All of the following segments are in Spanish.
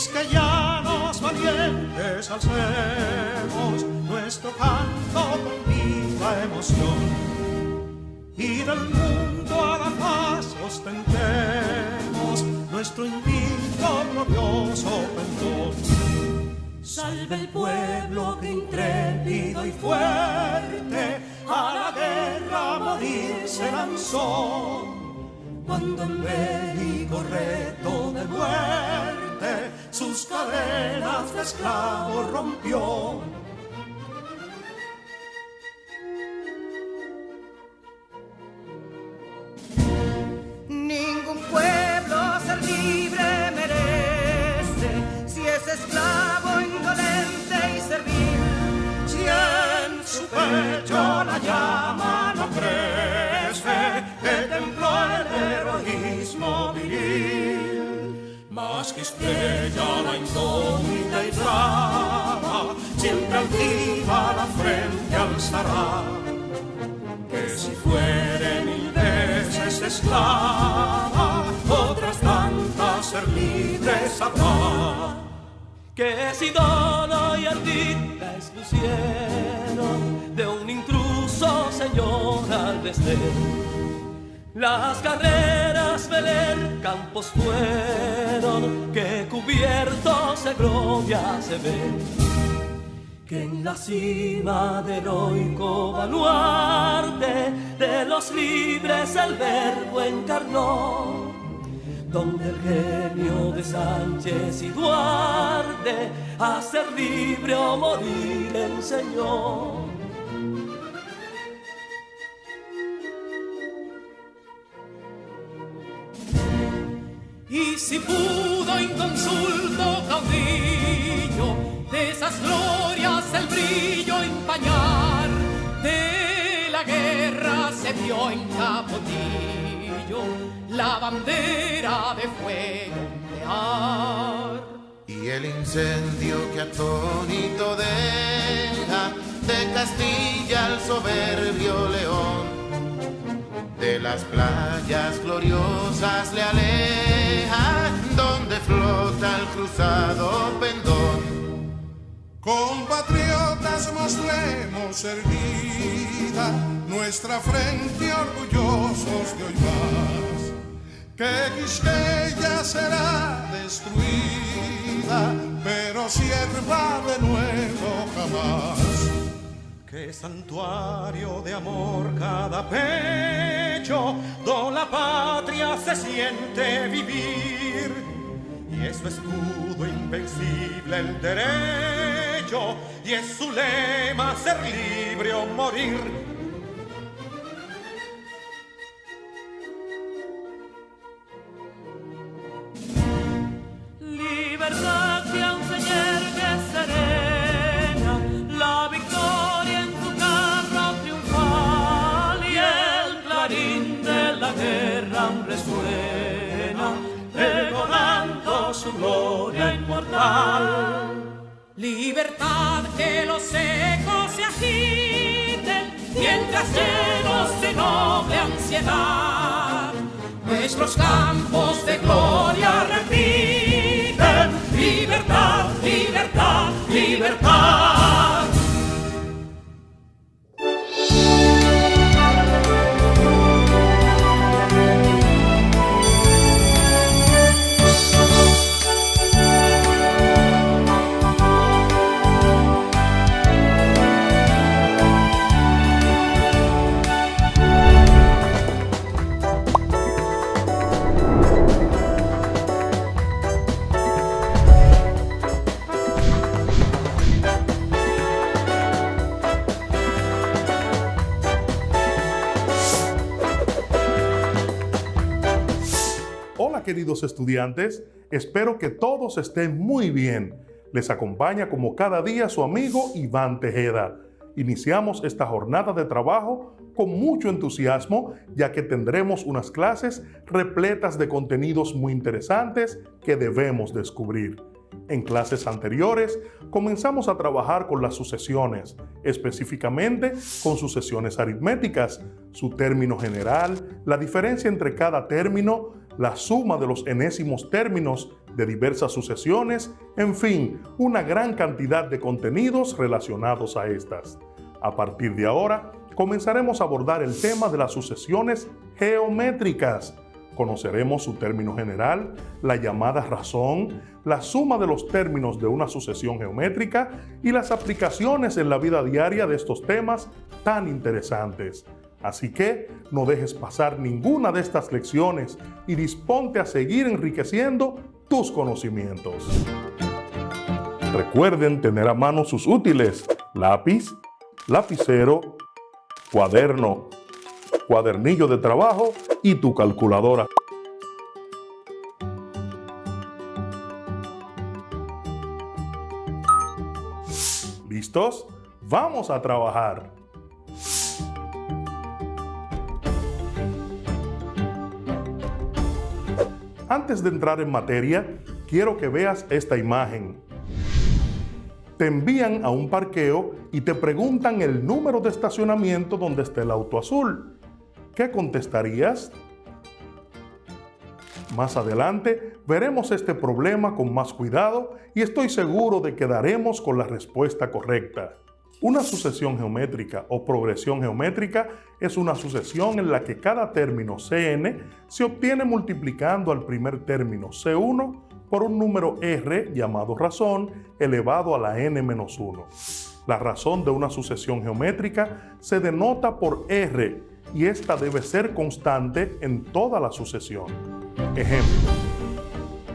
quisqueyanos valientes alcemos nuestro canto con viva emoción, y del mundo a la paz ostentemos nuestro invicto glorioso pendón. Salve el pueblo que intrépido y fuerte a la guerra a morir se lanzó, cuando en bélico reto de muerte sus cadenas de esclavos rompió. Ningún pueblo ser libre merece si es esclavo, indolente y servil. Si en su pecho la llama no crece, que templó el heroísmo viril, más que estrella la indómita y brava, siempre altiva la frente alzará, que si fuere mil veces esclava, otras tantas ser libres habrá. Que si Dono y Ardita expusieron de un intruso señor al desdén, las carreras veler campos fueron que cubiertos de gloria se ven, que en la cima del heroico baluarte de los libres el verbo encarnó, donde el genio de Sánchez y Duarte a ser libre o morir enseñó. Y si pudo inconsulto caudillo de esas glorias el brillo empañar, de la guerra se vio en Capotillo la bandera de fuego ondear. Y el incendio que atónito deja de Castilla al soberbio león, de las playas gloriosas le aleja, donde flota el cruzado pendón. Compatriotas, mostremos erguida nuestra frente orgullosos de hoy más, que Quisqueya será destruida, pero sierva de nuevo jamás. Que santuario de amor cada pecho, do la patria se siente vivir, y es su escudo invencible el derecho, y es su lema ser libre o morir. Libertad que aún se yergue serena, la victoria en su carro triunfal, y el clarín de la guerra aún resuena, pregonando su gloria inmortal. Libertad, que los ecos se agiten mientras llenos de noble ansiedad nuestros campos de gloria repiten. Libertad, libertad, libertad. Hola queridos estudiantes, espero que todos estén muy bien. Les acompaña como cada día su amigo Iván Tejeda. Iniciamos esta jornada de trabajo con mucho entusiasmo, ya que tendremos unas clases repletas de contenidos muy interesantes que debemos descubrir. En clases anteriores comenzamos a trabajar con las sucesiones, específicamente con sucesiones aritméticas, su término general, la diferencia entre cada término, la suma de los enésimos términos de diversas sucesiones, en fin, una gran cantidad de contenidos relacionados a estas. A partir de ahora, comenzaremos a abordar el tema de las sucesiones geométricas. Conoceremos su término general, la llamada razón, la suma de los términos de una sucesión geométrica y las aplicaciones en la vida diaria de estos temas tan interesantes. Así que no dejes pasar ninguna de estas lecciones y disponte a seguir enriqueciendo tus conocimientos. Recuerden tener a mano sus útiles: lápiz, lapicero, cuaderno, cuadernillo de trabajo y tu calculadora. ¿Listos? ¡Vamos a trabajar! Antes de entrar en materia, quiero que veas esta imagen. Te envían a un parqueo y te preguntan el número de estacionamiento donde está el auto azul. ¿Qué contestarías? Más adelante veremos este problema con más cuidado y estoy seguro de que daremos con la respuesta correcta. Una sucesión geométrica o progresión geométrica es una sucesión en la que cada término Cn se obtiene multiplicando al primer término C1 por un número R llamado razón elevado a la n-1. La razón de una sucesión geométrica se denota por R y esta debe ser constante en toda la sucesión. Ejemplo: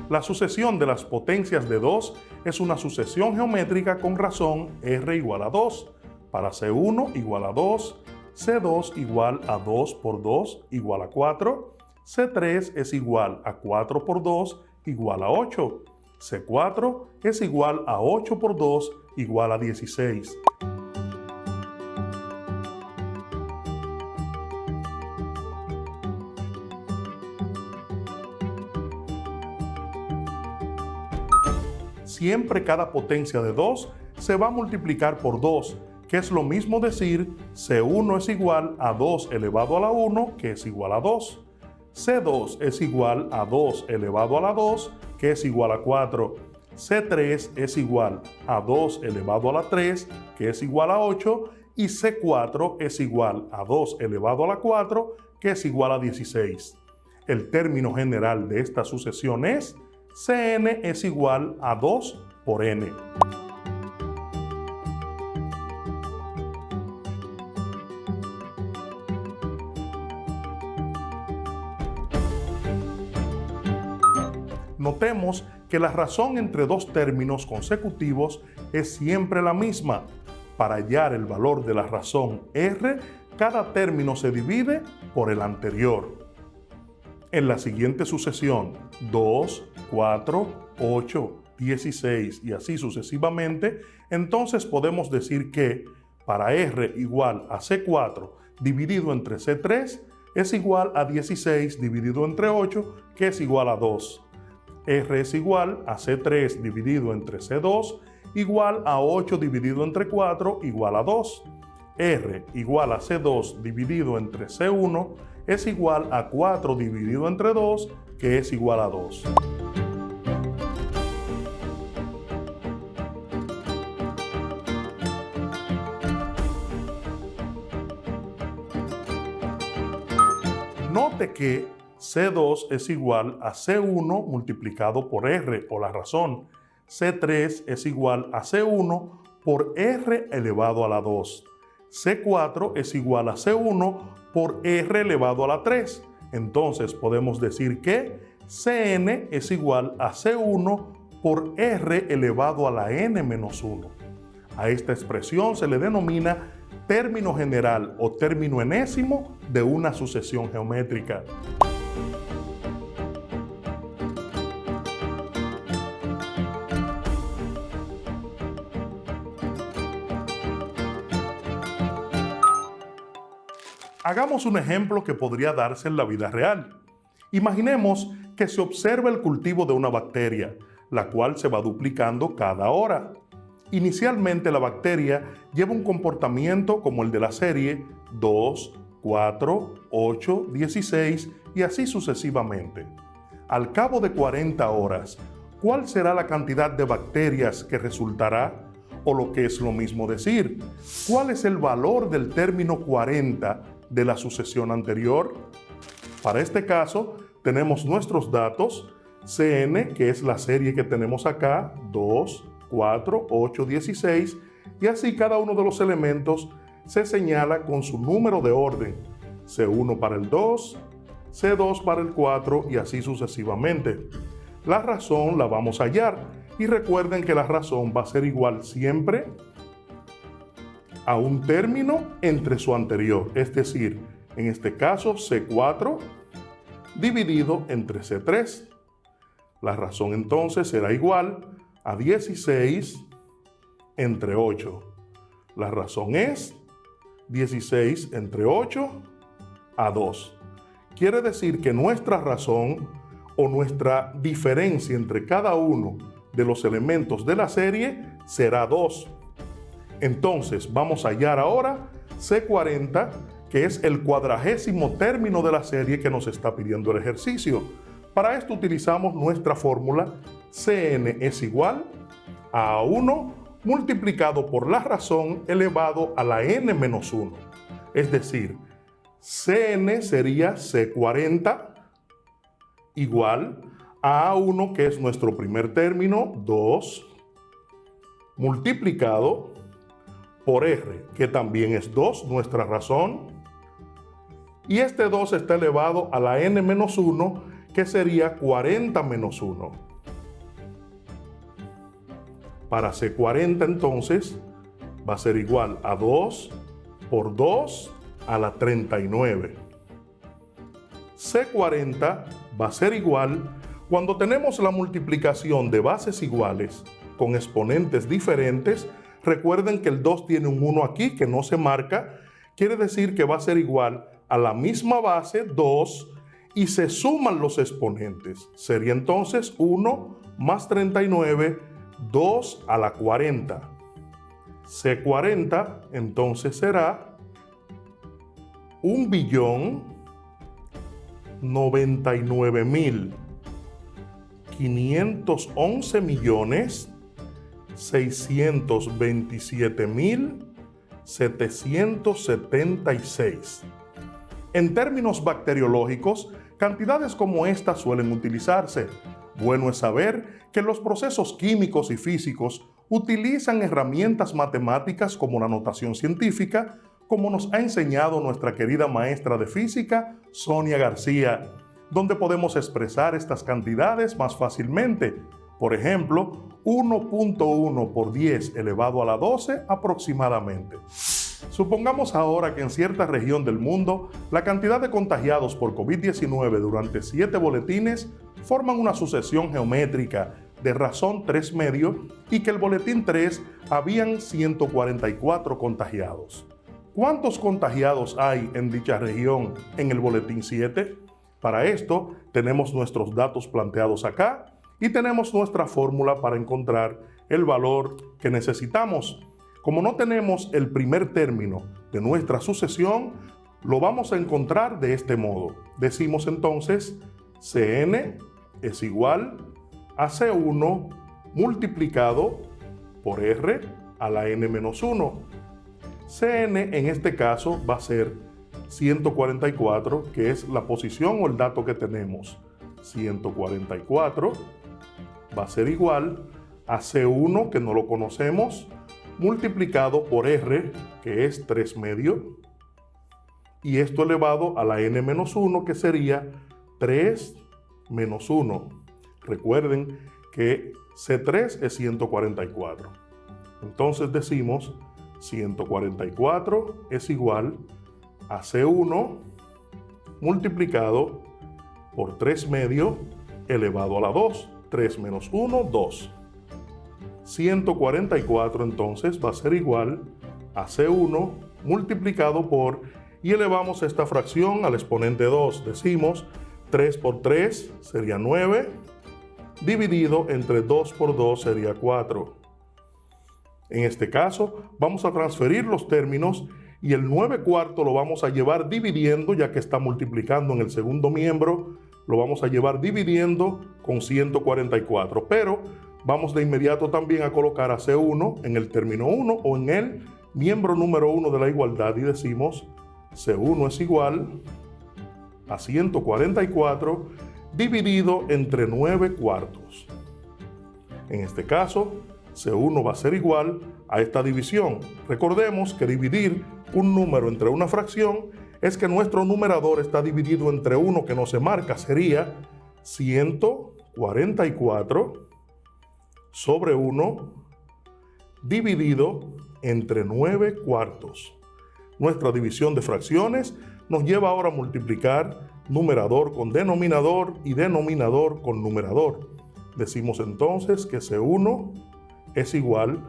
la sucesión de las potencias de 2 es una sucesión geométrica con razón R igual a 2. Para C1 igual a 2, C2 igual a 2 por 2 igual a 4, C3 es igual a 4 por 2 igual a 8, C4 es igual a 8 por 2 igual a 16. Siempre cada potencia de 2 se va a multiplicar por 2, que es lo mismo decir C1 es igual a 2 elevado a la 1, que es igual a 2. C2 es igual a 2 elevado a la 2, que es igual a 4. C3 es igual a 2 elevado a la 3, que es igual a 8. Y C4 es igual a 2 elevado a la 4, que es igual a 16. El término general de esta sucesión es Cn es igual a 2 por n. Notemos que la razón entre dos términos consecutivos es siempre la misma. Para hallar el valor de la razón R, cada término se divide por el anterior. En la siguiente sucesión, 2, 4, 8, 16 y así sucesivamente, entonces podemos decir que para R igual a C4 dividido entre C3 es igual a 16 dividido entre 8, que es igual a 2. R es igual a C3 dividido entre C2 igual a 8 dividido entre 4 igual a 2. R igual a C2 dividido entre C1 es igual a 4 dividido entre 2, que es igual a 2. Note que C2 es igual a C1 multiplicado por R, o la razón. C3 es igual a C1 por R elevado a la 2. C4 es igual a C1 por R elevado a la 3. Entonces podemos decir que Cn es igual a C1 por R elevado a la n-1. A esta expresión se le denomina término general o término enésimo de una sucesión geométrica. Hagamos un ejemplo que podría darse en la vida real. Imaginemos que se observa el cultivo de una bacteria, la cual se va duplicando cada hora. Inicialmente la bacteria lleva un comportamiento como el de la serie 2, 4, 8, 16 y así sucesivamente. Al cabo de 40 horas, ¿cuál será la cantidad de bacterias que resultará? O lo que es lo mismo decir, ¿cuál es el valor del término 40 de la sucesión anterior? Para este caso, tenemos nuestros datos, CN, que es la serie que tenemos acá, 2, 4, 8, 16, y así cada uno de los elementos se señala con su número de orden, C1 para el 2, C2 para el 4 y así sucesivamente. La razón la vamos a hallar. Y recuerden que la razón va a ser igual siempre a un término entre su anterior, es decir, en este caso C4 dividido entre C3. La razón entonces será igual a 16 entre 8. La razón es 16 entre 8 a 2. Quiere decir que nuestra razón o nuestra diferencia entre cada uno de los elementos de la serie será 2. Entonces vamos a hallar ahora C40, que es el 40º término de la serie que nos está pidiendo el ejercicio. Para esto utilizamos nuestra fórmula Cn es igual a 1 multiplicado por la razón elevado a la n-1. Es decir, Cn sería C40 igual a A1, que es nuestro primer término, 2, multiplicado por R, que también es 2, nuestra razón, y este 2 está elevado a la n-1, que sería 40 menos 1. Para C40 entonces va a ser igual a 2 por 2 a la 39. C40 va a ser igual cuando tenemos la multiplicación de bases iguales con exponentes diferentes. Recuerden que el 2 tiene un 1 aquí que no se marca, quiere decir que va a ser igual a la misma base 2 y se suman los exponentes. Sería entonces 1 más 39, 2 a la 40. C40 entonces será 199.511.627.776. En términos bacteriológicos, cantidades como estas suelen utilizarse. Bueno es saber que los procesos químicos y físicos utilizan herramientas matemáticas como la notación científica, como nos ha enseñado nuestra querida maestra de física, Sonia García, donde podemos expresar estas cantidades más fácilmente. Por ejemplo, 1.1 por 10 elevado a la 12 aproximadamente. Supongamos ahora que en cierta región del mundo la cantidad de contagiados por COVID-19 durante 7 boletines forman una sucesión geométrica de razón 3 medios y que el boletín 3 habían 144 contagiados. ¿Cuántos contagiados hay en dicha región en el boletín 7? Para esto tenemos nuestros datos planteados acá y tenemos nuestra fórmula para encontrar el valor que necesitamos. Como no tenemos el primer término de nuestra sucesión, lo vamos a encontrar de este modo. Decimos entonces Cn es igual a C1 multiplicado por R a la n-1. Cn en este caso va a ser 144, que es la posición o el dato que tenemos. 144 va a ser igual a C1, que no lo conocemos, multiplicado por R, que es 3 medios, y esto elevado a la n-1, que sería 3 menos 1. Recuerden que C3 es 144. Entonces decimos 144 es igual a C1 multiplicado por 3 medios elevado a la 2. 3 menos 1, 2. 144 entonces va a ser igual a C1 multiplicado por, y elevamos esta fracción al exponente 2. Decimos 3 por 3 sería 9, dividido entre 2 por 2 sería 4. En este caso vamos a transferir los términos y el 9 cuarto lo vamos a llevar dividiendo, ya que está multiplicando en el segundo miembro. lo vamos a llevar dividiendo con 144, pero vamos de inmediato también a colocar a C1 en el término 1 o en el miembro número 1 de la igualdad y decimos C1 es igual a 144 dividido entre 9 cuartos. En este caso, C1 va a ser igual a esta división. Recordemos que dividir un número entre una fracción es que nuestro numerador está dividido entre 1 que no se marca. Sería 144 sobre 1 dividido entre 9 cuartos. Nuestra división de fracciones nos lleva ahora a multiplicar numerador con denominador y denominador con numerador. Decimos entonces que C1 es igual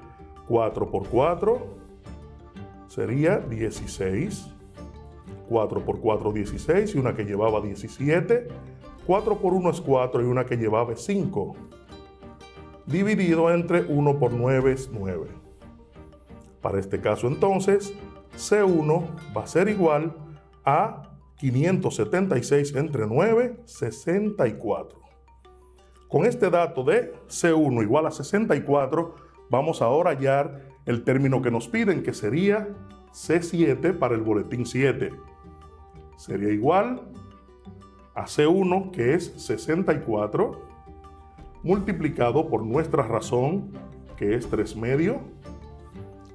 4 por 4 sería 16. 4 por 4, 16 y una que llevaba 17. 4 por 1 es 4 y una que llevaba 5. Dividido entre 1 por 9 es 9. Para este caso entonces, C1 va a ser igual a 576 entre 9, 64. Con este dato de C1 igual a 64, vamos ahora a hallar el término que nos piden, que sería C7 para el boletín 7. Sería igual a C1, que es 64, multiplicado por nuestra razón, que es 3 medio,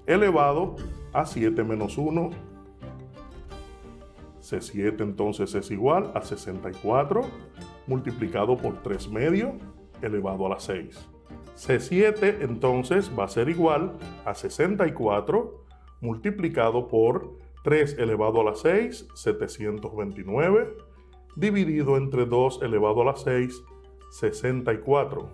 elevado a 7 menos 1. C7 entonces es igual a 64, multiplicado por 3 medio, elevado a la 6. C7 entonces va a ser igual a 64, multiplicado por 3 elevado a la 6, 729, dividido entre 2 elevado a la 6, 64.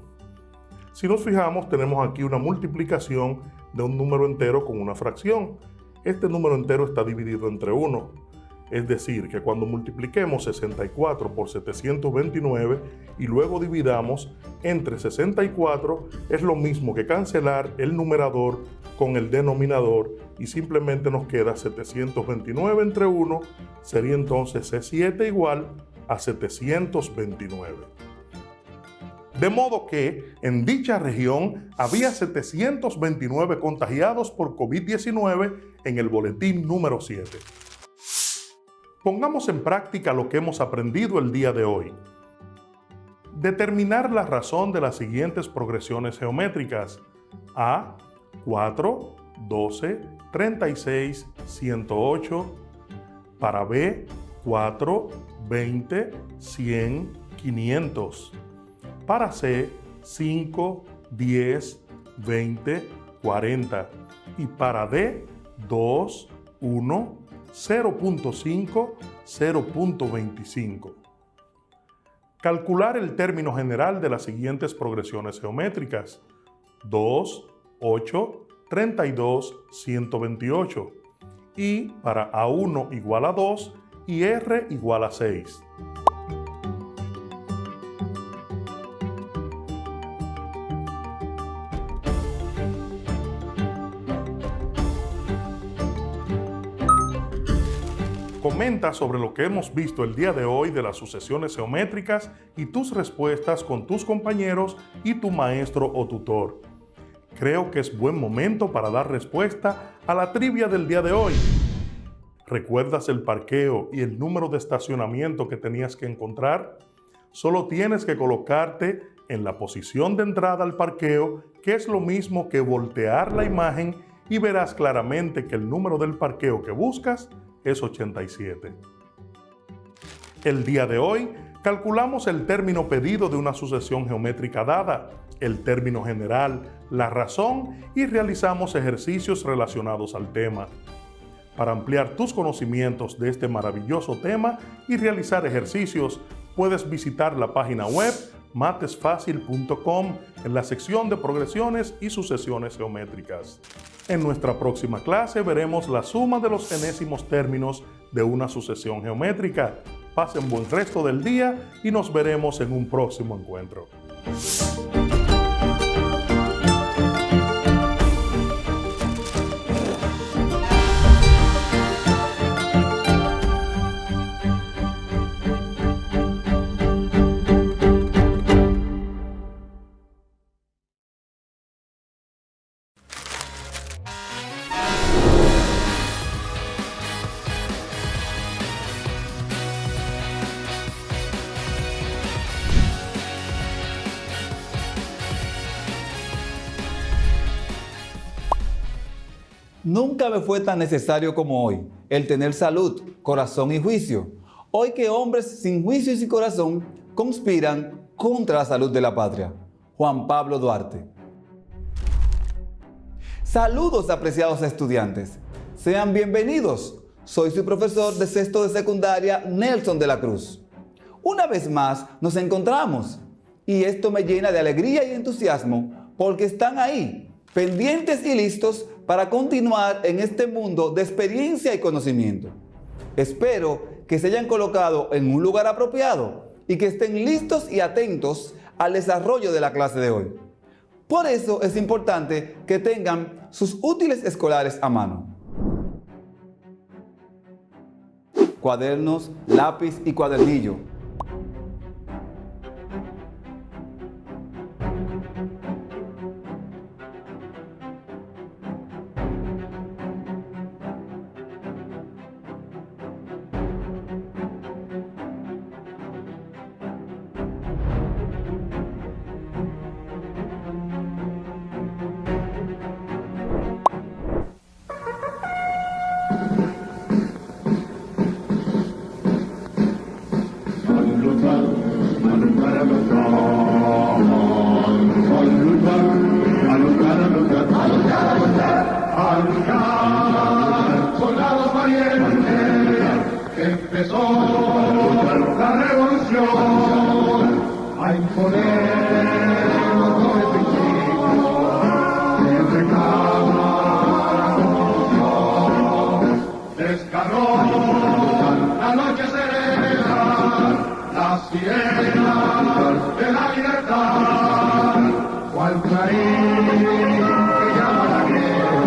Si nos fijamos, tenemos aquí una multiplicación de un número entero con una fracción. Este número entero está dividido entre 1. Es decir, que cuando multipliquemos 64 por 729 y luego dividamos entre 64, es lo mismo que cancelar el numerador con el denominador y simplemente nos queda 729 entre 1, sería entonces C7 igual a 729. De modo que en dicha región había 729 contagiados por COVID-19 en el boletín número 7. Pongamos en práctica lo que hemos aprendido el día de hoy. Determinar la razón de las siguientes progresiones geométricas: A, 4, 12, 36, 108. Para B, 4, 20, 100, 500. Para C, 5, 10, 20, 40. Y para D, 2, 1, 0.5, 0.25. Calcular el término general de las siguientes progresiones geométricas: 2, 8, 32, 128. Y para A1 igual a 2 y R igual a 6. Comenta sobre lo que hemos visto el día de hoy de las sucesiones geométricas y tus respuestas con tus compañeros y tu maestro o tutor. Creo que es buen momento para dar respuesta a la trivia del día de hoy. ¿Recuerdas el parqueo y el número de estacionamiento que tenías que encontrar? Solo tienes que colocarte en la posición de entrada al parqueo, que es lo mismo que voltear la imagen, y verás claramente que el número del parqueo que buscas es 87. El día de hoy calculamos el término pedido de una sucesión geométrica dada, el término general, la razón y realizamos ejercicios relacionados al tema. Para ampliar tus conocimientos de este maravilloso tema y realizar ejercicios, puedes visitar la página web matesfacil.com en la sección de progresiones y sucesiones geométricas. En nuestra próxima clase veremos la suma de los enésimos términos de una sucesión geométrica. Pasen buen resto del día y nos veremos en un próximo encuentro. Nunca me fue tan necesario como hoy el tener salud, corazón y juicio. Hoy que hombres sin juicio y sin corazón conspiran contra la salud de la patria. Juan Pablo Duarte. Saludos, apreciados estudiantes. Sean bienvenidos. Soy su profesor de sexto de secundaria, Nelson de la Cruz. Una vez más nos encontramos y esto me llena de alegría y entusiasmo porque están ahí, pendientes y listos para continuar en este mundo de experiencia y conocimiento. Espero que se hayan colocado en un lugar apropiado y que estén listos y atentos al desarrollo de la clase de hoy. Por eso es importante que tengan sus útiles escolares a mano. Cuadernos, lápiz y cuadernillo. Soldados valientes, empezó la revolución a imponer los principios del reclama la constitución. Descargó la noche serena, las sirenas de la libertad, cual clarín que llama la guerra.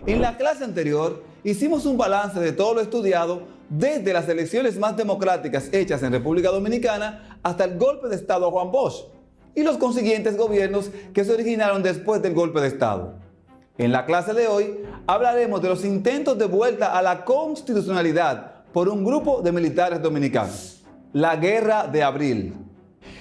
En la clase anterior hicimos un balance de todo lo estudiado desde las elecciones más democráticas hechas en República Dominicana hasta el golpe de Estado a Juan Bosch y los consiguientes gobiernos que se originaron después del golpe de Estado. En la clase de hoy hablaremos de los intentos de vuelta a la constitucionalidad por un grupo de militares dominicanos. La Guerra de Abril.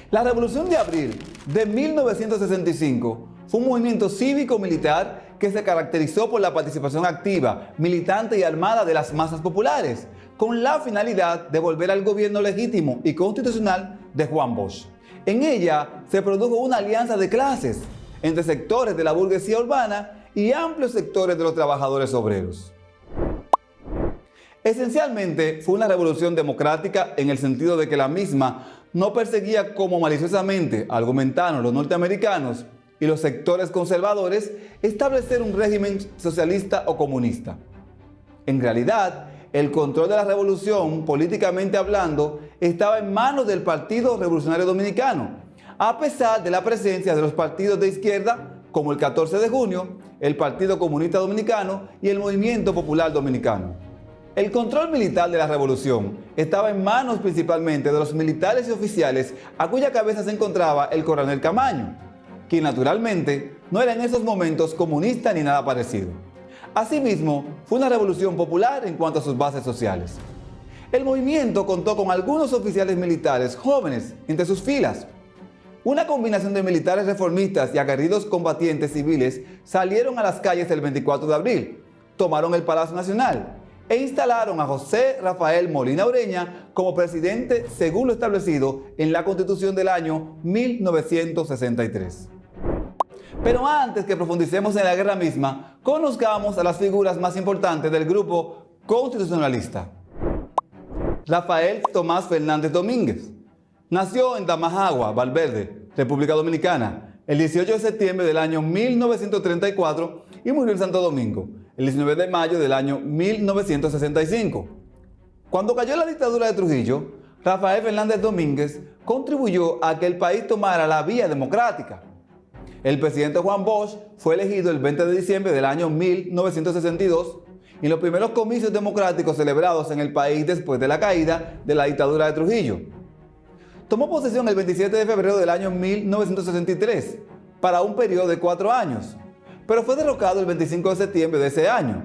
La Revolución de Abril de 1965 fue un movimiento cívico-militar que se caracterizó por la participación activa, militante y armada de las masas populares, con la finalidad de volver al gobierno legítimo y constitucional de Juan Bosch. En ella se produjo una alianza de clases entre sectores de la burguesía urbana y amplios sectores de los trabajadores obreros. Esencialmente fue una revolución democrática en el sentido de que la misma no perseguía como maliciosamente argumentaron los norteamericanos y los sectores conservadores establecer un régimen socialista o comunista. En realidad, el control de la revolución, políticamente hablando, estaba en manos del Partido Revolucionario Dominicano, a pesar de la presencia de los partidos de izquierda como el 14 de junio, el Partido Comunista Dominicano y el Movimiento Popular Dominicano. El control militar de la revolución estaba en manos principalmente de los militares y oficiales a cuya cabeza se encontraba el coronel Camaño, quien naturalmente no era en esos momentos comunista ni nada parecido. Asimismo, fue una revolución popular en cuanto a sus bases sociales. El movimiento contó con algunos oficiales militares jóvenes entre sus filas. Una combinación de militares reformistas y aguerridos combatientes civiles salieron a las calles el 24 de abril, tomaron el Palacio Nacional e instalaron a José Rafael Molina Ureña como presidente según lo establecido en la Constitución del año 1963. Pero antes que profundicemos en la guerra misma, conozcamos a las figuras más importantes del grupo constitucionalista. Rafael Tomás Fernández Domínguez nació en Tamajagua, Valverde, República Dominicana, el 18 de septiembre del año 1934 y murió en Santo Domingo, el 19 de mayo del año 1965. Cuando cayó la dictadura de Trujillo, Rafael Fernández Domínguez contribuyó a que el país tomara la vía democrática. El presidente Juan Bosch fue elegido el 20 de diciembre del año 1962 y en los primeros comicios democráticos celebrados en el país después de la caída de la dictadura de Trujillo. Tomó posesión el 27 de febrero del año 1963 para un periodo de 4 años, pero fue derrocado el 25 de septiembre de ese año.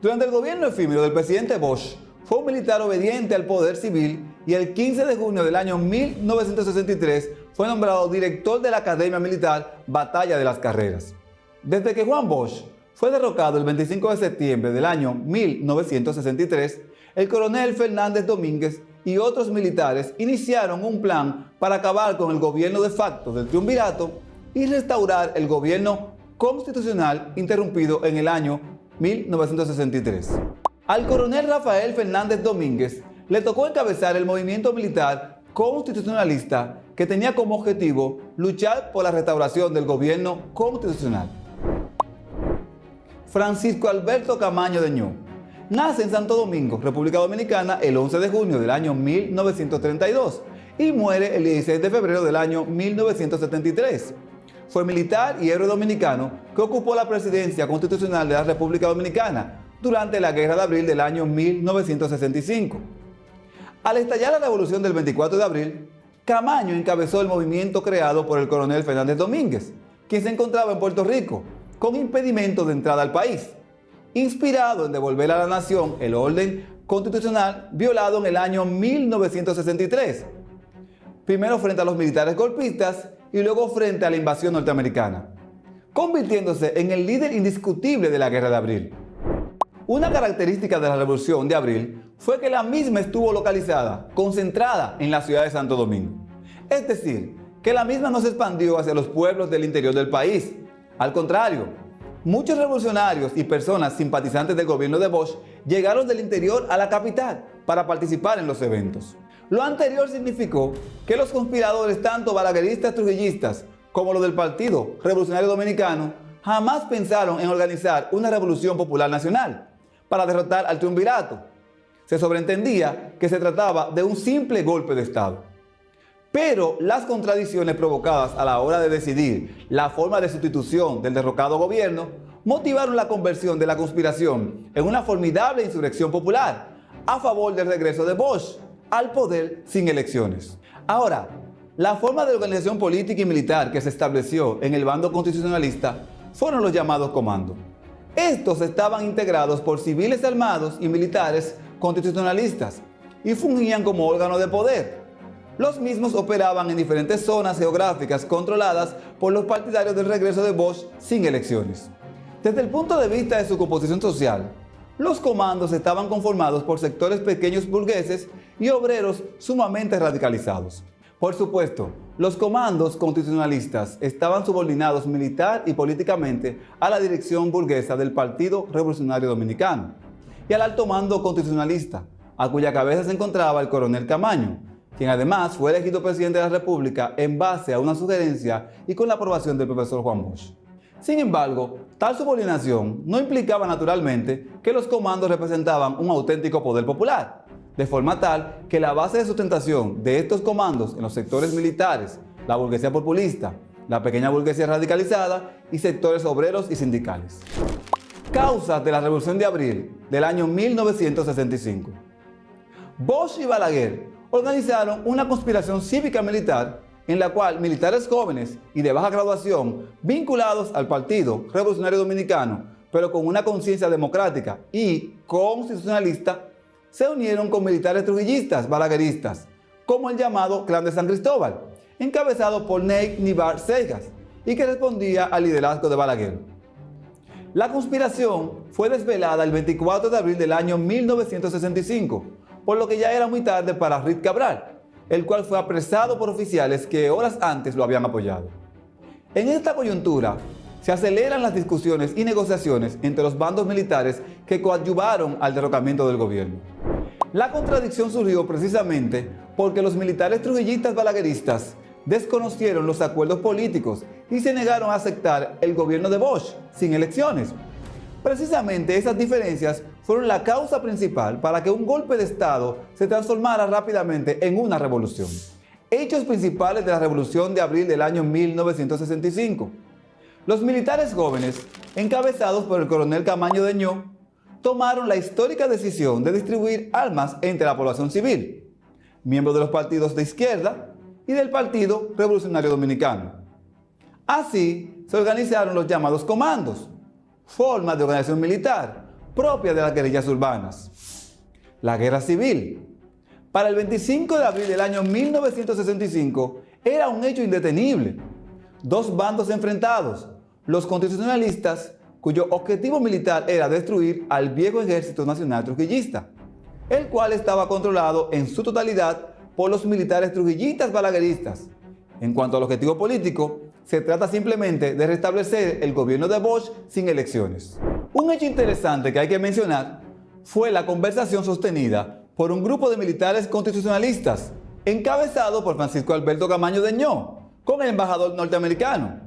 Durante el gobierno efímero del presidente Bosch, fue un militar obediente al poder civil y el 15 de junio del año 1963 fue nombrado director de la Academia Militar Batalla de las Carreras. Desde que Juan Bosch fue derrocado el 25 de septiembre del año 1963, el coronel Fernández Domínguez y otros militares iniciaron un plan para acabar con el gobierno de facto del triunvirato y restaurar el gobierno constitucional interrumpido en el año 1963. Al coronel Rafael Fernández Domínguez le tocó encabezar el movimiento militar constitucionalista que tenía como objetivo luchar por la restauración del gobierno constitucional. Francisco Alberto Camaño de Ño nace en Santo Domingo, República Dominicana, el 11 de junio del año 1932 y muere el 16 de febrero del año 1973. Fue militar y héroe dominicano que ocupó la presidencia constitucional de la República Dominicana durante la Guerra de Abril del año 1965. Al estallar la revolución del 24 de abril, Camaño encabezó el movimiento creado por el coronel Fernández Domínguez, quien se encontraba en Puerto Rico, con impedimento de entrada al país, inspirado en devolver a la nación el orden constitucional violado en el año 1963, primero frente a los militares golpistas y luego frente a la invasión norteamericana, convirtiéndose en el líder indiscutible de la Guerra de Abril. Una característica de la Revolución de Abril fue que la misma estuvo localizada, concentrada en la ciudad de Santo Domingo. Es decir, que la misma no se expandió hacia los pueblos del interior del país. Al contrario, muchos revolucionarios y personas simpatizantes del gobierno de Bosch llegaron del interior a la capital para participar en los eventos. Lo anterior significó que los conspiradores, tanto balagueristas trujillistas como los del Partido Revolucionario Dominicano, jamás pensaron en organizar una revolución popular nacional para derrotar al triunvirato. Se sobreentendía que se trataba de un simple golpe de Estado. Pero las contradicciones provocadas a la hora de decidir la forma de sustitución del derrocado gobierno motivaron la conversión de la conspiración en una formidable insurrección popular a favor del regreso de Bosch al poder sin elecciones. Ahora, la forma de organización política y militar que se estableció en el bando constitucionalista fueron los llamados comandos. Estos estaban integrados por civiles armados y militares constitucionalistas y fungían como órgano de poder. Los mismos operaban en diferentes zonas geográficas controladas por los partidarios del regreso de Bosch sin elecciones. Desde el punto de vista de su composición social, los comandos estaban conformados por sectores pequeños burgueses y obreros sumamente radicalizados. Por supuesto, los comandos constitucionalistas estaban subordinados militar y políticamente a la dirección burguesa del Partido Revolucionario Dominicano y al alto mando constitucionalista, a cuya cabeza se encontraba el coronel Camaño, quien además fue elegido presidente de la República en base a una sugerencia y con la aprobación del profesor Juan Bosch. Sin embargo, tal subordinación no implicaba naturalmente que los comandos representaban un auténtico poder popular, de forma tal que la base de sustentación de estos comandos en los sectores militares, la burguesía populista, la pequeña burguesía radicalizada y sectores obreros y sindicales. Causas de la Revolución de Abril del año 1965. Bosch y Balaguer organizaron una conspiración cívica militar en la cual militares jóvenes y de baja graduación vinculados al Partido Revolucionario Dominicano, pero con una conciencia democrática y constitucionalista, se unieron con militares trujillistas balagueristas, como el llamado Clan de San Cristóbal, encabezado por Ney Nibar Segas, y que respondía al liderazgo de Balaguer. La conspiración fue desvelada el 24 de abril del año 1965, por lo que ya era muy tarde para Rick Cabral, el cual fue apresado por oficiales que horas antes lo habían apoyado. En esta coyuntura, se aceleran las discusiones y negociaciones entre los bandos militares que coadyuvaron al derrocamiento del gobierno. La contradicción surgió precisamente porque los militares trujillistas balagueristas desconocieron los acuerdos políticos y se negaron a aceptar el gobierno de Bosch sin elecciones. Precisamente esas diferencias fueron la causa principal para que un golpe de Estado se transformara rápidamente en una revolución. Hechos principales de la Revolución de Abril del año 1965. Los militares jóvenes, encabezados por el coronel Camaño de Ño, tomaron la histórica decisión de distribuir armas entre la población civil, miembros de los partidos de izquierda y del Partido Revolucionario Dominicano. Así se organizaron los llamados comandos, formas de organización militar propia de las guerrillas urbanas. La guerra civil, para el 25 de abril del año 1965, era un hecho indetenible. Dos bandos enfrentados, los constitucionalistas, cuyo objetivo militar era destruir al viejo Ejército Nacional Trujillista, el cual estaba controlado en su totalidad por los militares trujillistas balagueristas. En cuanto al objetivo político, se trata simplemente de restablecer el gobierno de Bosch sin elecciones. Un hecho interesante que hay que mencionar fue la conversación sostenida por un grupo de militares constitucionalistas, encabezado por Francisco Alberto Camaño Deñó, con el embajador norteamericano,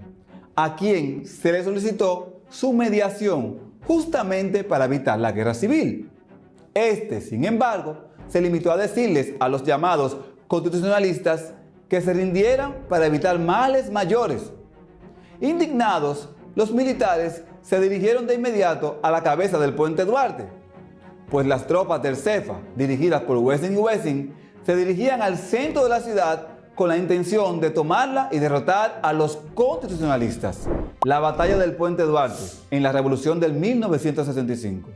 a quien se le solicitó su mediación justamente para evitar la guerra civil. Sin embargo, se limitó a decirles a los llamados constitucionalistas que se rindieran para evitar males mayores. Indignados, los militares se dirigieron de inmediato a la cabeza del Puente Duarte, pues las tropas del CEFA, dirigidas por Wessing y Wessing, se dirigían al centro de la ciudad con la intención de tomarla y derrotar a los constitucionalistas. La batalla del Puente Duarte en la Revolución del 1965.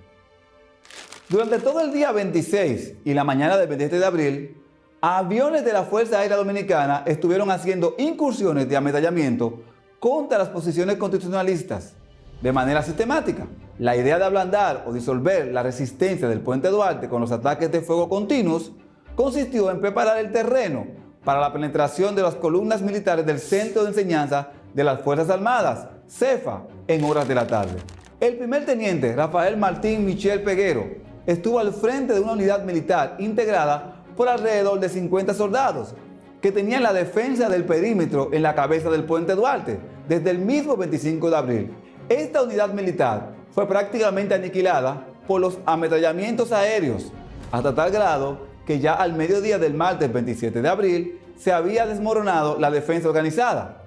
Durante todo el día 26 y la mañana del 27 de abril, aviones de la Fuerza Aérea Dominicana estuvieron haciendo incursiones de ametrallamiento contra las posiciones constitucionalistas de manera sistemática. La idea de ablandar o disolver la resistencia del Puente Duarte con los ataques de fuego continuos consistió en preparar el terreno para la penetración de las columnas militares del Centro de Enseñanza de las Fuerzas Armadas, CEFA, en horas de la tarde. El primer teniente Rafael Martín Michel Peguero estuvo al frente de una unidad militar integrada por alrededor de 50 soldados que tenían la defensa del perímetro en la cabeza del Puente Duarte desde el mismo 25 de abril. Esta unidad militar fue prácticamente aniquilada por los ametrallamientos aéreos, hasta tal grado que ya al mediodía del martes 27 de abril se había desmoronado la defensa organizada.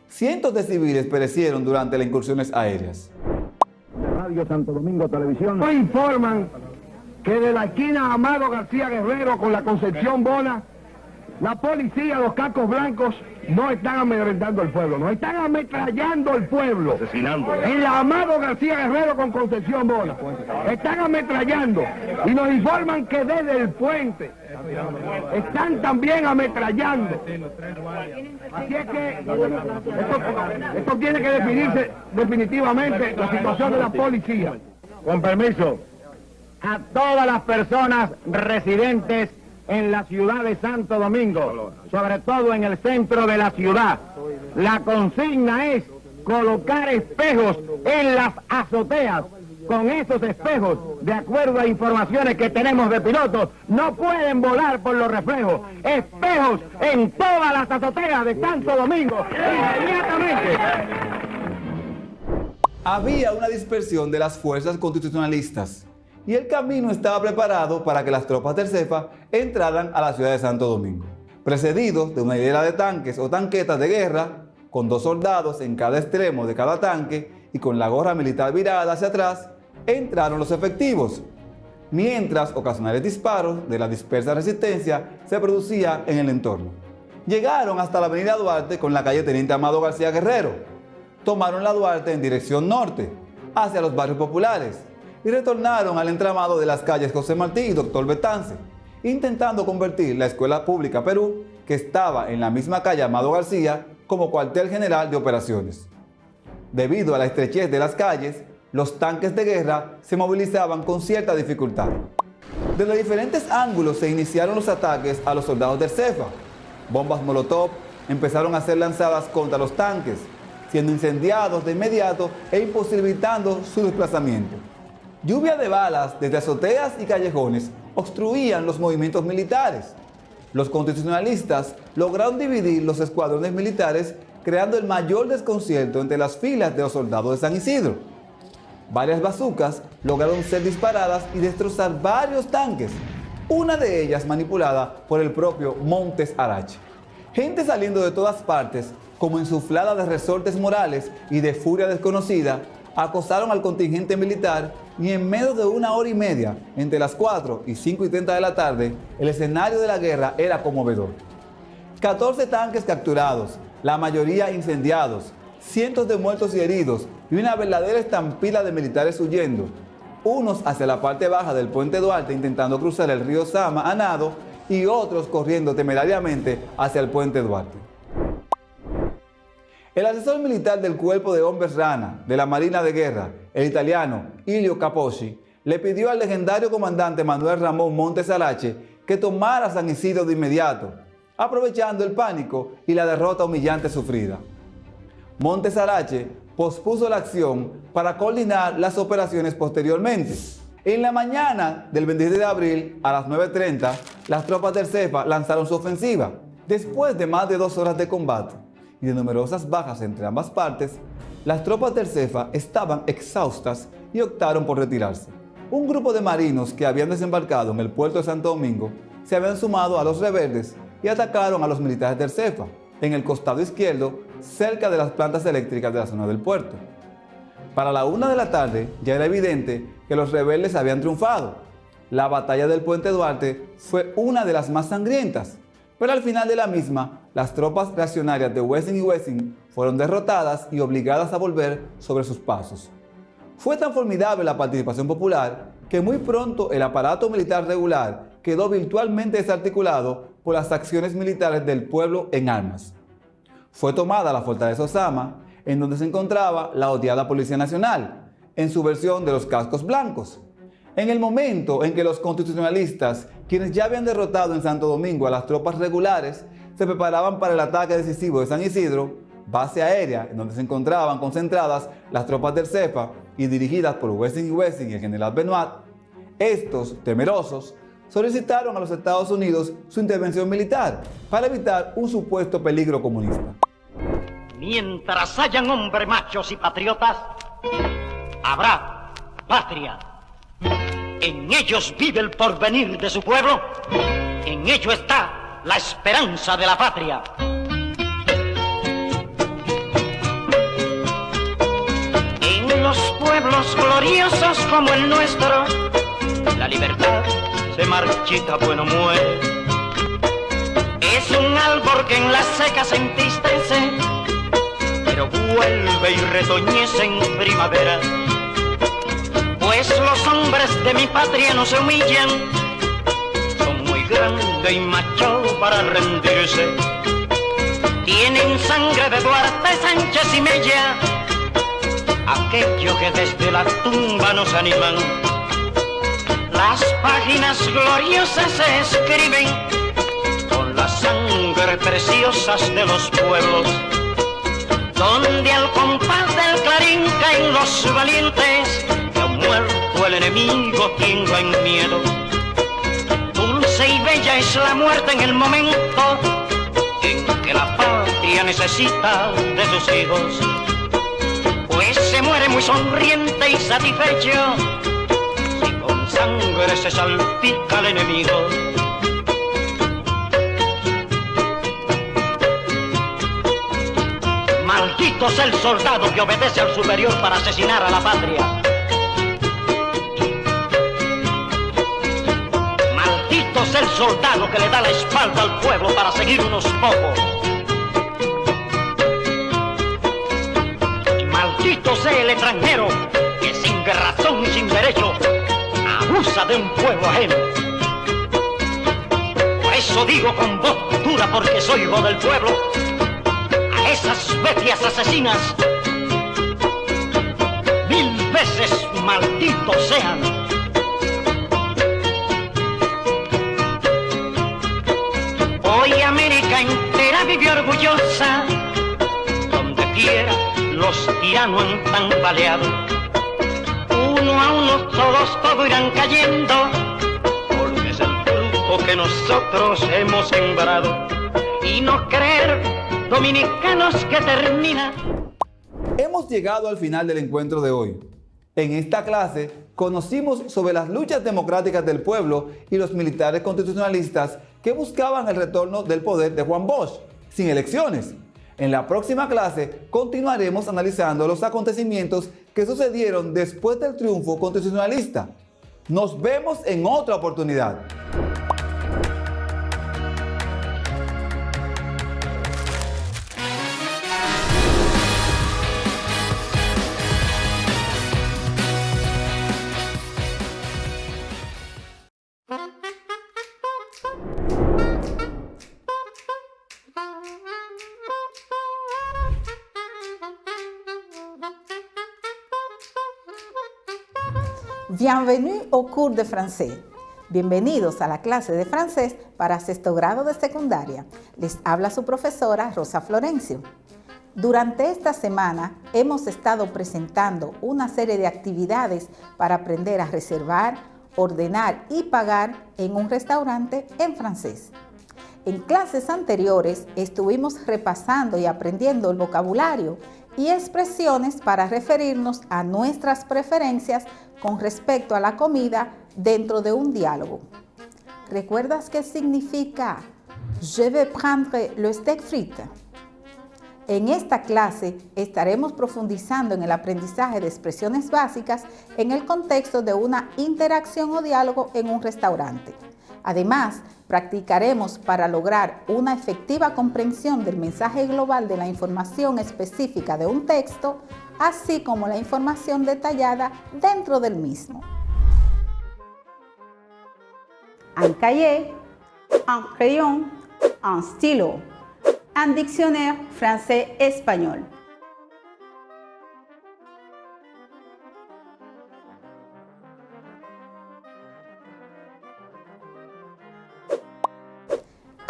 Cientos de civiles perecieron durante las incursiones aéreas. Radio Santo Domingo Televisión nos informan que de la esquina Amado García Guerrero con la Concepción Bona, la policía, los cascos blancos, no están amedrentando al pueblo, no están ametrallando al pueblo. Asesinando. En la Amado García Guerrero con Concepción Bona, están ametrallando. Y nos informan que desde el puente están también ametrallando. Así es que esto tiene que definirse definitivamente la situación de la policía. Con permiso, a todas las personas residentes en la ciudad de Santo Domingo, sobre todo en el centro de la ciudad, la consigna es colocar espejos en las azoteas. Con esos espejos, de acuerdo a informaciones que tenemos de pilotos, no pueden volar por los reflejos. Espejos en todas las azoteas de Santo Domingo, inmediatamente. Había una dispersión de las fuerzas constitucionalistas y el camino estaba preparado para que las tropas del CEFA entraran a la ciudad de Santo Domingo, precedidos de una hilera de tanques o tanquetas de guerra, con 2 soldados en cada extremo de cada tanque y con la gorra militar virada hacia atrás. Entraron los efectivos, mientras ocasionales disparos de la dispersa resistencia se producían en el entorno. Llegaron hasta la avenida Duarte con la calle Teniente Amado García Guerrero, tomaron la Duarte en dirección norte, hacia los barrios populares, y retornaron al entramado de las calles José Martí y Doctor Betance, intentando convertir la Escuela Pública Perú, que estaba en la misma calle Amado García, como cuartel general de operaciones. Debido a la estrechez de las calles, los tanques de guerra se movilizaban con cierta dificultad. Desde diferentes ángulos se iniciaron los ataques a los soldados del CEFA. Bombas molotov empezaron a ser lanzadas contra los tanques, siendo incendiados de inmediato e imposibilitando su desplazamiento. Lluvia de balas desde azoteas y callejones obstruían los movimientos militares. Los constitucionalistas lograron dividir los escuadrones militares, creando el mayor desconcierto entre las filas de los soldados de San Isidro. Varias bazucas lograron ser disparadas y destrozar varios tanques, una de ellas manipulada por el propio Montes Arache. Gente saliendo de todas partes, como insuflada de resortes morales y de furia desconocida, acosaron al contingente militar y en menos de 1 hora y media, entre las 4 y 5:30 de la tarde, el escenario de la guerra era conmovedor. 14 tanques capturados, la mayoría incendiados, cientos de muertos y heridos y una verdadera estampida de militares huyendo, unos hacia la parte baja del puente Duarte intentando cruzar el río Sama a nado y otros corriendo temerariamente hacia el puente Duarte. El asesor militar del Cuerpo de Hombres Rana de la Marina de Guerra, el italiano Ilio Capocci, le pidió al legendario comandante Manuel Ramón Montes Arache que tomara San Isidro de inmediato, aprovechando el pánico y la derrota humillante sufrida. Montes Arache pospuso la acción para coordinar las operaciones posteriormente. En la mañana del 27 de abril, a las 9:30, las tropas del CEFA lanzaron su ofensiva. Después de más de 2 horas de combate y de numerosas bajas entre ambas partes, las tropas del CEFA estaban exhaustas y optaron por retirarse. Un grupo de marinos que habían desembarcado en el puerto de Santo Domingo se habían sumado a los rebeldes y atacaron a los militares del CEFA en el costado izquierdo, cerca de las plantas eléctricas de la zona del puerto. Para la 1 de la tarde ya era evidente que los rebeldes habían triunfado. La batalla del puente Duarte fue una de las más sangrientas, pero al final de la misma, las tropas reaccionarias de Wessing y Wessing fueron derrotadas y obligadas a volver sobre sus pasos. Fue tan formidable la participación popular que muy pronto el aparato militar regular quedó virtualmente desarticulado por las acciones militares del pueblo en armas. Fue tomada la fortaleza Osama, en donde se encontraba la odiada Policía Nacional, en su versión de los cascos blancos. En el momento en que los constitucionalistas, quienes ya habían derrotado en Santo Domingo a las tropas regulares, se preparaban para el ataque decisivo de San Isidro, base aérea en donde se encontraban concentradas las tropas del CEFA y dirigidas por Wessing y Wessing y el general Benoit, estos, temerosos, solicitaron a los Estados Unidos su intervención militar para evitar un supuesto peligro comunista. Mientras hayan hombres machos y patriotas, habrá patria. En ellos vive el porvenir de su pueblo, en ello está la esperanza de la patria. En los pueblos gloriosos como el nuestro, la libertad se marchita, bueno muere. Es un árbol que en la seca se entristece, pero vuelve y retoñece en primavera. Pues los hombres de mi patria no se humillan, son muy grandes y machos para rendirse. Tienen sangre de Duarte, Sánchez y Mella, aquellos que desde la tumba nos animan. Las páginas gloriosas se escriben con la sangre preciosas de los pueblos, donde al compás del clarín caen los valientes, que ha muerto el enemigo, tenga en miedo. Dulce y bella es la muerte en el momento en que la patria necesita de sus hijos, pues se muere muy sonriente y satisfecho si con sangre se salpica al enemigo. Maldito es el soldado que obedece al superior para asesinar a la patria. Maldito es el soldado que le da la espalda al pueblo para seguir unos pocos. Y maldito sea el extranjero que sin razón y sin derecho abusa de un pueblo ajeno. Por eso digo con voz dura, porque soy hijo del pueblo, a esas bestias asesinas, 1000 veces malditos sean. Hoy América entera vive orgullosa, donde quiera los tiranos han tambaleado. Uno a uno todos irán cayendo, porque es el fruto que nosotros hemos sembrado. Y no creer, dominicanos, que termina. Hemos llegado al final del encuentro de hoy. En esta clase conocimos sobre las luchas democráticas del pueblo y los militares constitucionalistas que buscaban el retorno del poder de Juan Bosch, sin elecciones. En la próxima clase continuaremos analizando los acontecimientos que sucedieron después del triunfo constitucionalista. Nos vemos en otra oportunidad. Bienvenue au cours de français. Bienvenidos a la clase de francés para sexto grado de secundaria. Les habla su profesora Rosa Florencio. Durante esta semana hemos estado presentando una serie de actividades para aprender a reservar, ordenar y pagar en un restaurante en francés. En clases anteriores estuvimos repasando y aprendiendo el vocabulario y expresiones para referirnos a nuestras preferencias con respecto a la comida dentro de un diálogo. ¿Recuerdas qué significa je vais prendre le steak frite? En esta clase estaremos profundizando en el aprendizaje de expresiones básicas en el contexto de una interacción o diálogo en un restaurante. Además, practicaremos para lograr una efectiva comprensión del mensaje global de la información específica de un texto, así como la información detallada dentro del mismo. Un cahier, un crayon, un stylo, un dictionnaire français-espagnol.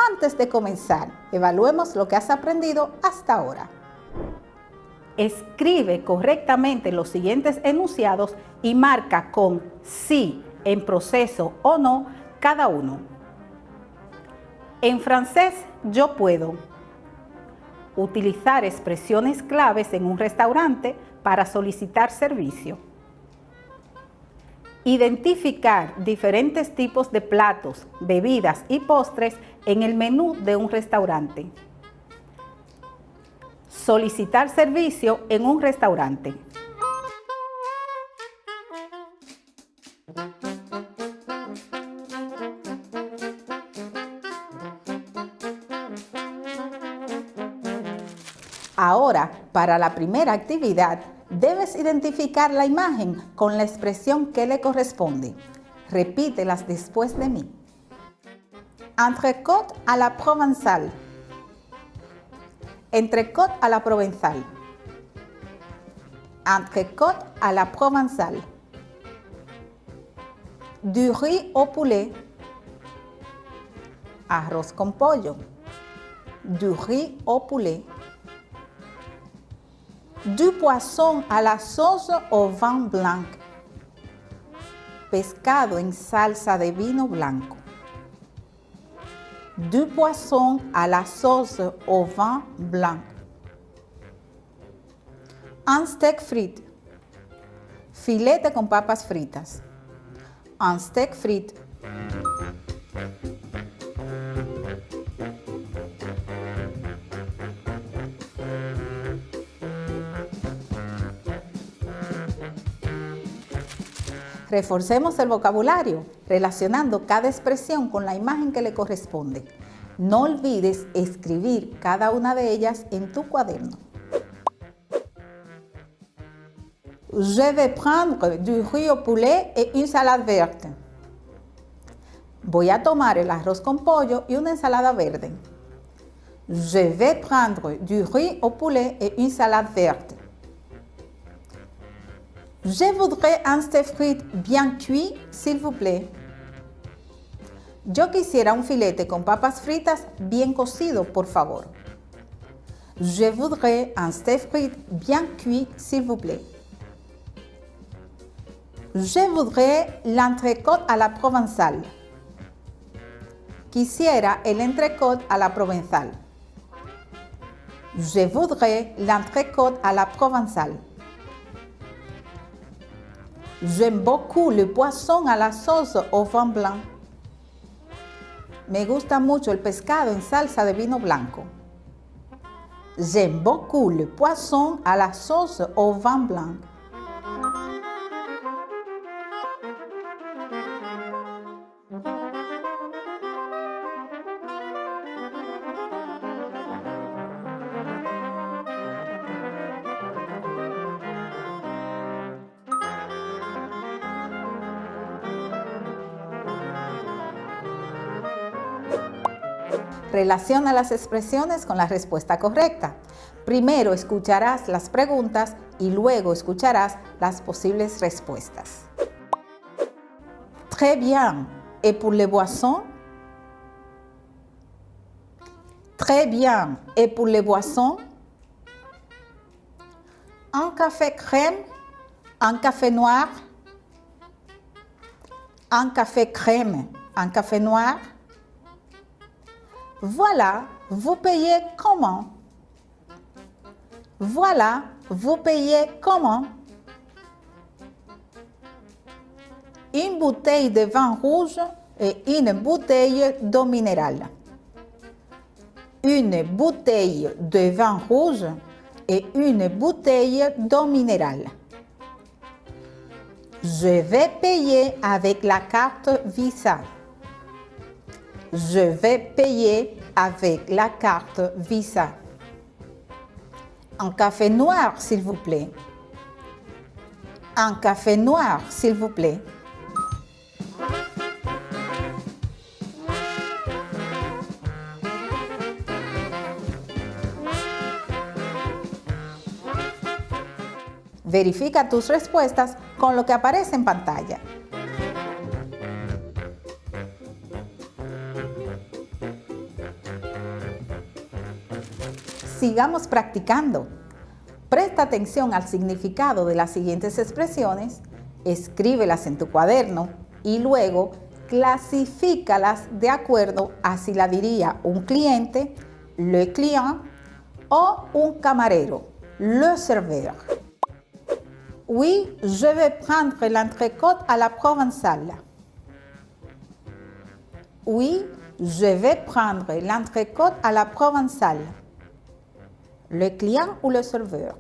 Antes de comenzar, evaluemos lo que has aprendido hasta ahora. Escribe correctamente los siguientes enunciados y marca con sí, en proceso o no, cada uno. En francés, yo puedo utilizar expresiones claves en un restaurante para solicitar servicio. Identificar diferentes tipos de platos, bebidas y postres en el menú de un restaurante. Solicitar servicio en un restaurante. Ahora, para la primera actividad, debes identificar la imagen con la expresión que le corresponde. Repítelas después de mí. Entrecôte à la provençale. Entrecôte à la provençale. Entrecôte à la provençale. Du riz au poulet. Arroz con pollo. Du riz au poulet. Du poisson à la sauce au vin blanc. Pescado en salsa de vino blanco. Du poisson à la sauce au vin blanc. Un steak frit. Filete con papas fritas. Un steak frit. Reforcemos el vocabulario, relacionando cada expresión con la imagen que le corresponde. No olvides escribir cada una de ellas en tu cuaderno. Je vais prendre du riz au poulet et une salade verte. Voy a tomar el arroz con pollo y una ensalada verde. Je vais prendre du riz au poulet et une salade verte. Je voudrais un steak frit bien cuit, s'il vous plaît. Yo quisiera un filete con papas fritas bien cocido, por favor. Je voudrais un steak frit bien cuit, s'il vous plaît. Je voudrais l'entrecôte à la provençale. Quisiera el entrecôte à la provençale. Je voudrais l'entrecôte à la provençale. J'aime beaucoup le poisson à la sauce au vin blanc. Me gusta mucho el pescado en salsa de vino blanco. J'aime beaucoup le poisson à la sauce au vin blanc. Relaciona las expresiones con la respuesta correcta. Primero escucharás las preguntas y luego escucharás las posibles respuestas. Très bien. Et pour les boissons? Très bien. Et pour les boissons? Un café crème, un café noir, un café crème, un café noir. Voilà, vous payez comment? Voilà, vous payez comment? Une bouteille de vin rouge et une bouteille d'eau minérale. Une bouteille de vin rouge et une bouteille d'eau minérale. Je vais payer avec la carte Visa. Je vais payer avec la carte Visa. Un café noir, s'il vous plaît. Un café noir, s'il vous plaît. Verifica tus respuestas con lo que aparece en pantalla. Sigamos practicando. Presta atención al significado de las siguientes expresiones, escríbelas en tu cuaderno y luego clasifícalas de acuerdo a si la diría un cliente, le client, o un camarero, le serveur. Oui, je vais prendre l'entrecôte à la provençale. Oui, je vais prendre l'entrecôte à la provençale. Le client ou le serveur?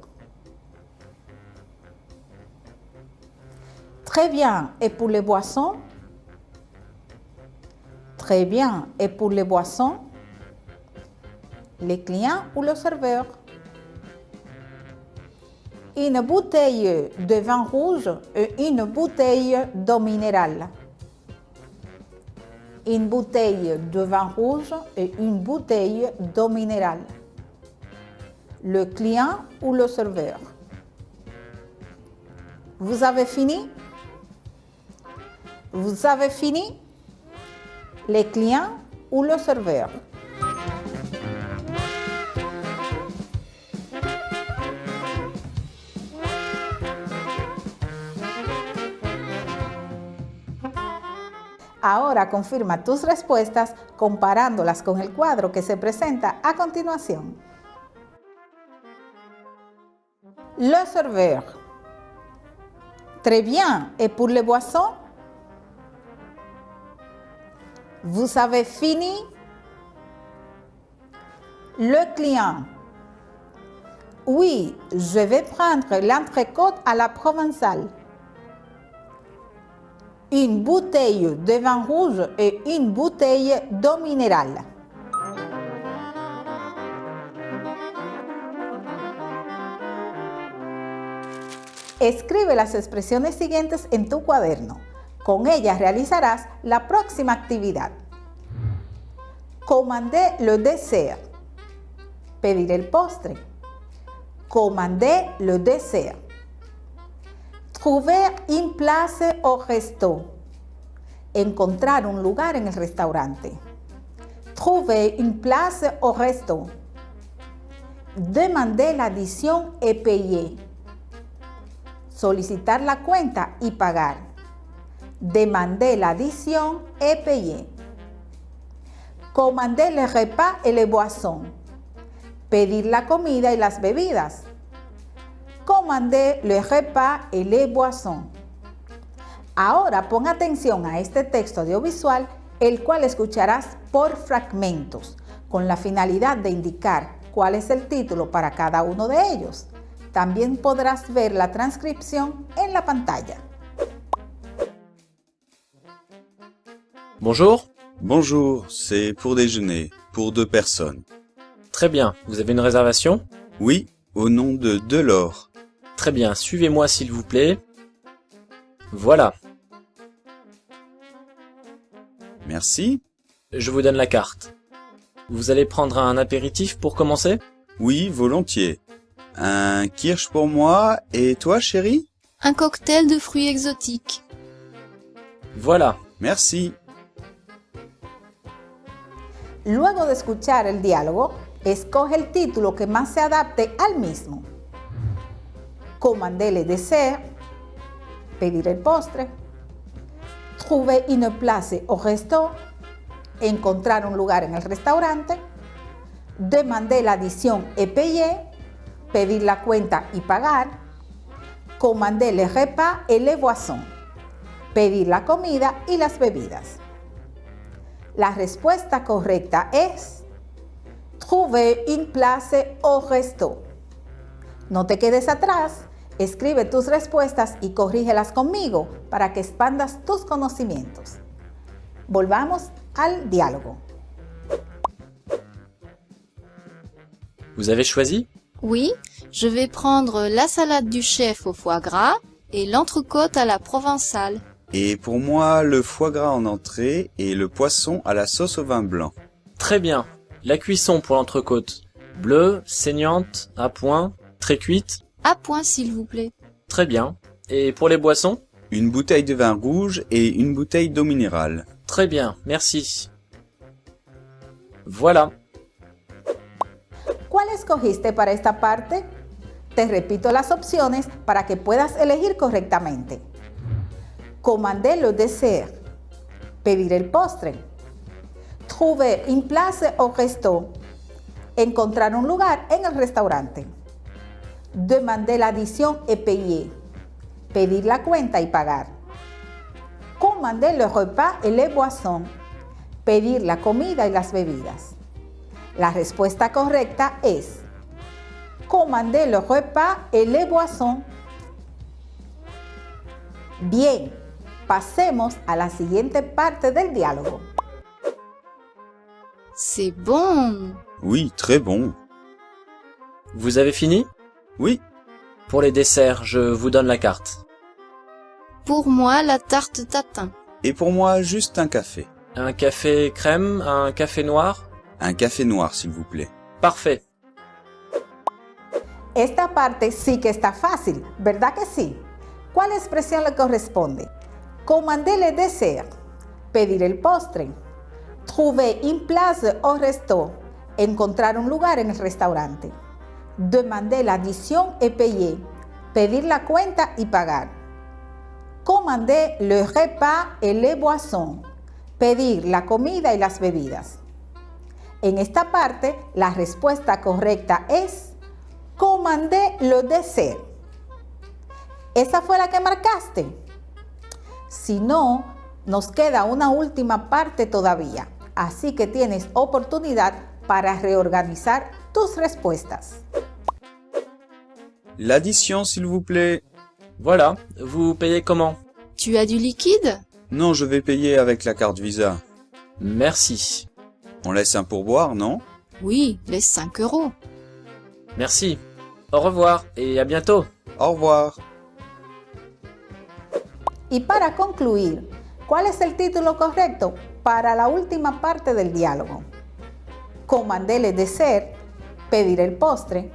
Très bien, et pour les boissons? Très bien, et pour les boissons? Le client ou le serveur? Une bouteille de vin rouge et une bouteille d'eau minérale. Une bouteille de vin rouge et une bouteille d'eau minérale. Le client ou le serveur? Vous avez fini? Vous avez fini? Le client ou le serveur? Ahora confirma tus respuestas comparándolas con el cuadro que se presenta a continuación. Le serveur. Très bien. Et pour les boissons? Vous avez fini? Le client. Oui, je vais prendre l'entrecôte à la provençale. Une bouteille de vin rouge et une bouteille d'eau minérale. Escribe las expresiones siguientes en tu cuaderno. Con ellas realizarás la próxima actividad. Commander le dessert. Pedir el postre. Commander le dessert. Trouver une place au resto. Encontrar un lugar en el restaurante. Trouver une place au resto. Demander l'addition et payer. Solicitar la cuenta y pagar. Demander l'addition et payer. Commander le repas et les boissons. Pedir la comida y las bebidas. Commander le repas et les boissons. Ahora pon atención a este texto audiovisual, el cual escucharás por fragmentos, con la finalidad de indicar cuál es el título para cada uno de ellos. También podrás ver la transcripción en la pantalla. Bonjour. Bonjour, c'est pour déjeuner, pour 2 personnes. Très bien, vous avez une réservation? Oui, au nom de Delors. Très bien, suivez-moi s'il vous plaît. Voilà. Merci. Je vous donne la carte. Vous allez prendre un apéritif pour commencer? Oui, volontiers. Un kirsch pour moi, et toi, chérie? Un cocktail de fruits exotiques. Voilà. Merci. Luego de escuchar el diálogo, escoge el título que más se adapte al mismo. Commander le dessert, pedir el postre, trouver une place au resto, encontrar un lugar en el restaurante, demander l'addition et payer, pedir la cuenta y pagar, commander les repas et les boissons, pedir la comida y las bebidas. La respuesta correcta es trouver une place au resto. No te quedes atrás, escribe tus respuestas y corrígelas conmigo para que expandas tus conocimientos. Volvamos al diálogo. Vous avez choisi? Oui, je vais prendre la salade du chef au foie gras et l'entrecôte à la provençale. Et pour moi, le foie gras en entrée et le poisson à la sauce au vin blanc. Très bien. La cuisson pour l'entrecôte. Bleue, saignante, à point, très cuite? À point, s'il vous plaît. Très bien. Et pour les boissons? Une bouteille de vin rouge et une bouteille d'eau minérale. Très bien, merci. Voilà. ¿Cuál escogiste para esta parte? Te repito las opciones para que puedas elegir correctamente. Commander le dessert, pedir el postre. Trouver une place au resto, encontrar un lugar en el restaurante. Demander l'addition et payer, pedir la cuenta y pagar. Commander le repas et les boissons, pedir la comida y las bebidas. La respuesta correcta es commander le repas et les boissons. Bien, pasemos a la siguiente parte del diálogo. C'est bon. Oui, très bon. Vous avez fini? Oui. Pour les desserts, je vous donne la carte. Pour moi, la tarte tatin. Et pour moi, juste un café. Un café crème, un café noir? Un café noir, s'il vous plaît. Parfait. Esta parte sí que está fácil, ¿verdad que sí? ¿Cuál expresión le corresponde? Commander le dessert, pedir el postre. Trouver une place au resto, encontrar un lugar en el restaurante. Demander l'addition et payer, pedir la cuenta y pagar. Commander le repas et les boissons, pedir la comida y las bebidas. En esta parte, la respuesta correcta es commander le dessert. ¿Esa fue la que marcaste? Si no, nos queda una última parte todavía, así que tienes oportunidad para reorganizar tus respuestas. L'addition, s'il vous plaît. Voilà. Vous payez comment? Tu as du liquide? Non, je vais payer avec la carte Visa. Merci. On laisse un pourboire, non? Oui, les 5 €. Merci. Au revoir et à bientôt. Au revoir. Y para concluir, ¿cuál es el título correcto para la última parte del diálogo? Commander le dessert, pedir el postre.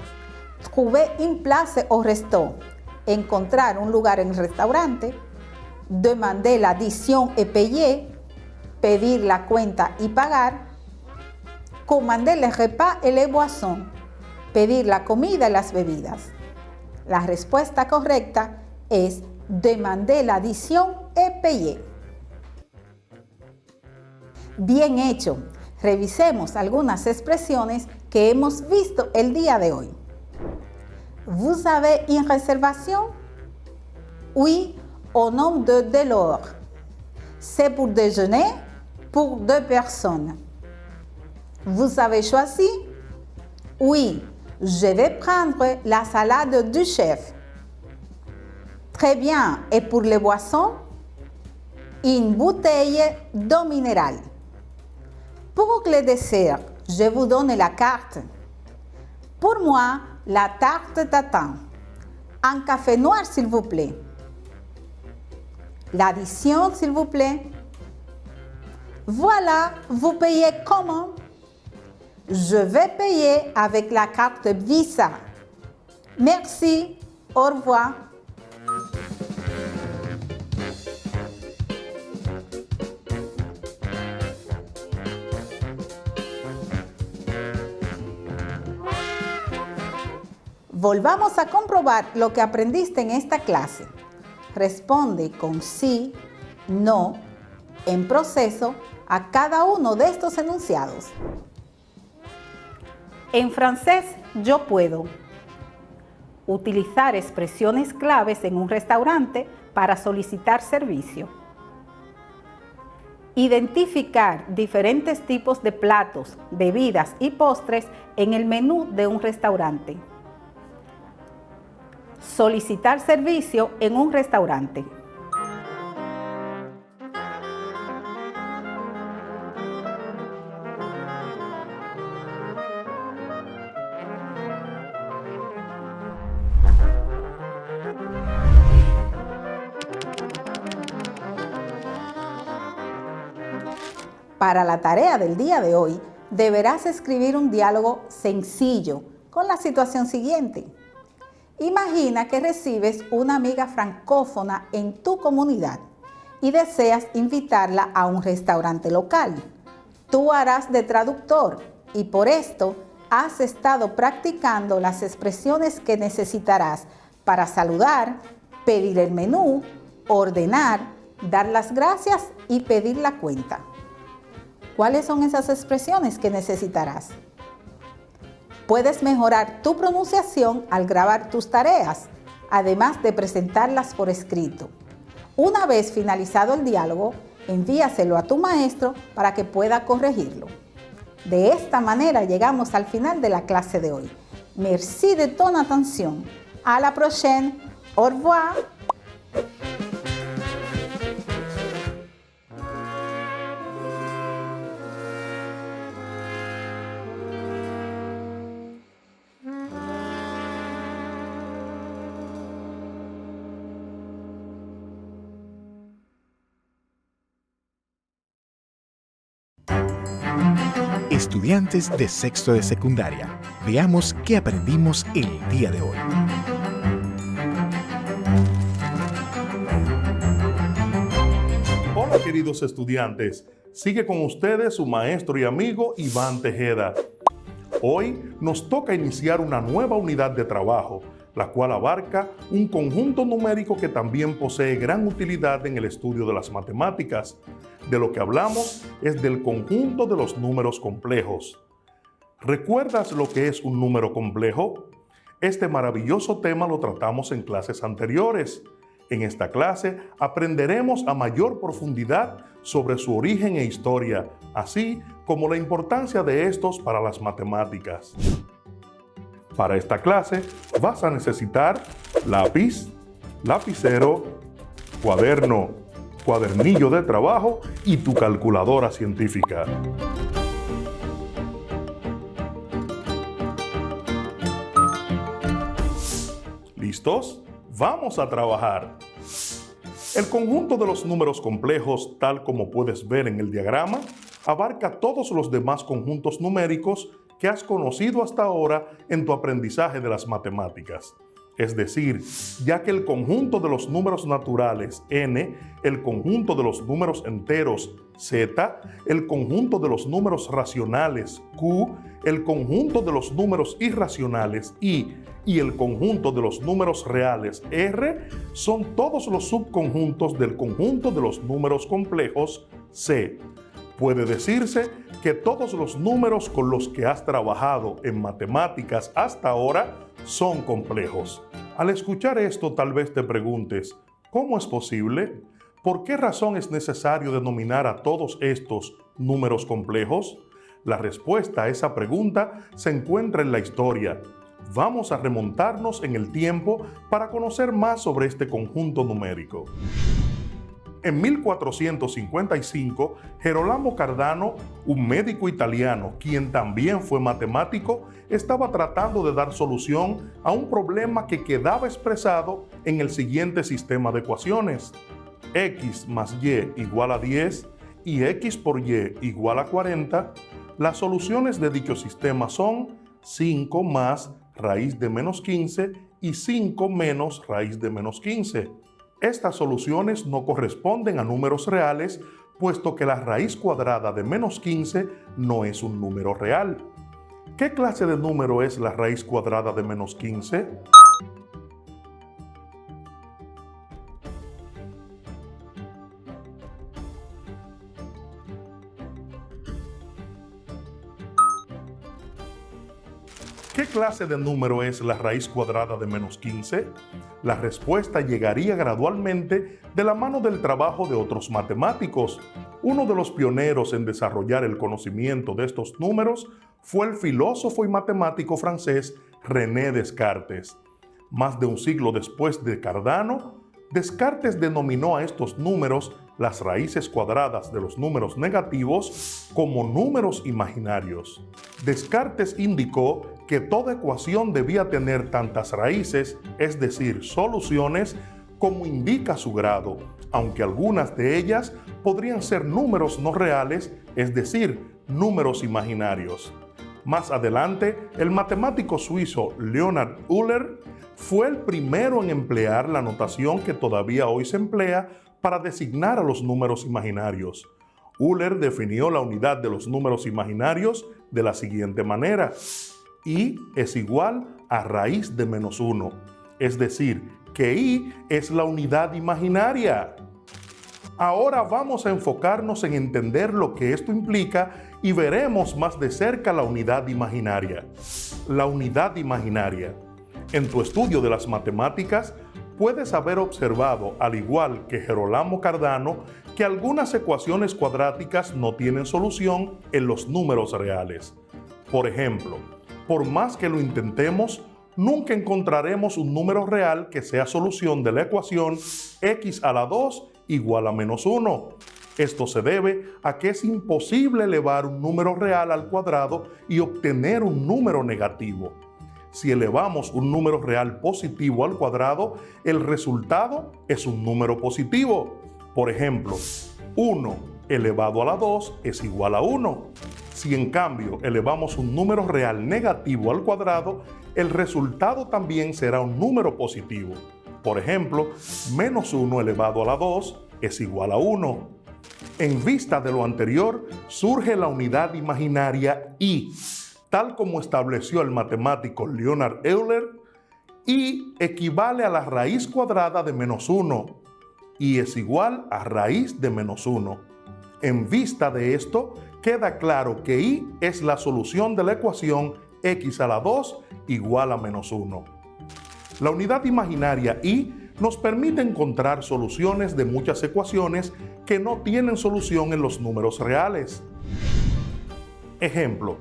Trouver une place au resto, encontrar un lugar en el restaurante. Demander l'addition et payer, pedir la cuenta y pagar. Commander les repas et les boissons, pedir la comida y las bebidas. La respuesta correcta es demander l'addition et payer. Bien hecho. Revisemos algunas expresiones que hemos visto el día de hoy. Vous avez une réservation? Oui, au nom de Delors. C'est pour déjeuner pour 2 personnes. Vous avez choisi? Oui, je vais prendre la salade du chef. Très bien. Et pour les boissons? Une bouteille d'eau minérale. Pour le dessert, je vous donne la carte. Pour moi, la tarte tatin. Un café noir, s'il vous plaît. L'addition, s'il vous plaît. Voilà, vous payez comment? Je vais payer avec la carte Visa. Merci. Au revoir. Volvamos a comprobar lo que aprendiste en esta clase. Responde con sí, no, en proceso a cada uno de estos enunciados. En francés, yo puedo utilizar expresiones claves en un restaurante para solicitar servicio. Identificar diferentes tipos de platos, bebidas y postres en el menú de un restaurante. Solicitar servicio en un restaurante. Para la tarea del día de hoy, deberás escribir un diálogo sencillo con la situación siguiente. Imagina que recibes una amiga francófona en tu comunidad y deseas invitarla a un restaurante local. Tú harás de traductor y por esto has estado practicando las expresiones que necesitarás para saludar, pedir el menú, ordenar, dar las gracias y pedir la cuenta. ¿Cuáles son esas expresiones que necesitarás? Puedes mejorar tu pronunciación al grabar tus tareas, además de presentarlas por escrito. Una vez finalizado el diálogo, envíaselo a tu maestro para que pueda corregirlo. De esta manera llegamos al final de la clase de hoy. Merci de ton attention. À la prochaine. Au revoir. Estudiantes de sexto de secundaria, veamos qué aprendimos el día de hoy. Hola queridos estudiantes, sigue con ustedes su maestro y amigo Iván Tejeda. Hoy nos toca iniciar una nueva unidad de trabajo, la cual abarca un conjunto numérico que también posee gran utilidad en el estudio de las matemáticas. De lo que hablamos es del conjunto de los números complejos. ¿Recuerdas lo que es un número complejo? Este maravilloso tema lo tratamos en clases anteriores. En esta clase aprenderemos a mayor profundidad sobre su origen e historia, así como la importancia de estos para las matemáticas. Para esta clase vas a necesitar lápiz, lapicero, cuaderno, cuadernillo de trabajo y tu calculadora científica. ¿Listos? ¡Vamos a trabajar! El conjunto de los números complejos, tal como puedes ver en el diagrama, abarca todos los demás conjuntos numéricos que has conocido hasta ahora en tu aprendizaje de las matemáticas. Es decir, ya que el conjunto de los números naturales n, el conjunto de los números enteros z, el conjunto de los números racionales q, el conjunto de los números irracionales i y el conjunto de los números reales r son todos los subconjuntos del conjunto de los números complejos c. Puede decirse que todos los números con los que has trabajado en matemáticas hasta ahora son complejos. Al escuchar esto, tal vez te preguntes, ¿cómo es posible? ¿Por qué razón es necesario denominar a todos estos números complejos? La respuesta a esa pregunta se encuentra en la historia. Vamos a remontarnos en el tiempo para conocer más sobre este conjunto numérico. En 1455, Gerolamo Cardano, un médico italiano, quien también fue matemático, estaba tratando de dar solución a un problema que quedaba expresado en el siguiente sistema de ecuaciones. X más Y igual a 10 y X por Y igual a 40 Las soluciones de dicho sistema son 5 más raíz de menos 15 y 5 menos raíz de menos 15. Estas soluciones no corresponden a números reales, puesto que la raíz cuadrada de menos 15 no es un número real. ¿Qué clase de número es la raíz cuadrada de menos 15? ¿Qué clase de número es la raíz cuadrada de menos 15? La respuesta llegaría gradualmente de la mano del trabajo de otros matemáticos. Uno de los pioneros en desarrollar el conocimiento de estos números fue el filósofo y matemático francés René Descartes. Más de un siglo después de Cardano, Descartes denominó a estos números, las raíces cuadradas de los números negativos, como números imaginarios. Descartes indicó que toda ecuación debía tener tantas raíces, es decir, soluciones, como indica su grado, aunque algunas de ellas podrían ser números no reales, es decir, números imaginarios. Más adelante, el matemático suizo Leonhard Euler fue el primero en emplear la notación que todavía hoy se emplea para designar a los números imaginarios. Euler definió la unidad de los números imaginarios de la siguiente manera: i es igual a raíz de menos 1, es decir, que i es la unidad imaginaria. Ahora vamos a enfocarnos en entender lo que esto implica y veremos más de cerca la unidad imaginaria. La unidad imaginaria. En tu estudio de las matemáticas, puedes haber observado, al igual que Gerolamo Cardano, que algunas ecuaciones cuadráticas no tienen solución en los números reales. Por ejemplo, por más que lo intentemos, nunca encontraremos un número real que sea solución de la ecuación x a la 2 igual a menos 1. Esto se debe a que es imposible elevar un número real al cuadrado y obtener un número negativo. Si elevamos un número real positivo al cuadrado, el resultado es un número positivo. Por ejemplo, 1 elevado a la 2 es igual a 1. Si en cambio elevamos un número real negativo al cuadrado, el resultado también será un número positivo. Por ejemplo, menos 1 elevado a la 2 es igual a 1. En vista de lo anterior, surge la unidad imaginaria i, tal como estableció el matemático Leonhard Euler. I equivale a la raíz cuadrada de menos 1. I es igual a raíz de menos 1. En vista de esto, queda claro que i es la solución de la ecuación x a la 2 igual a menos 1. La unidad imaginaria i nos permite encontrar soluciones de muchas ecuaciones que no tienen solución en los números reales. Ejemplo,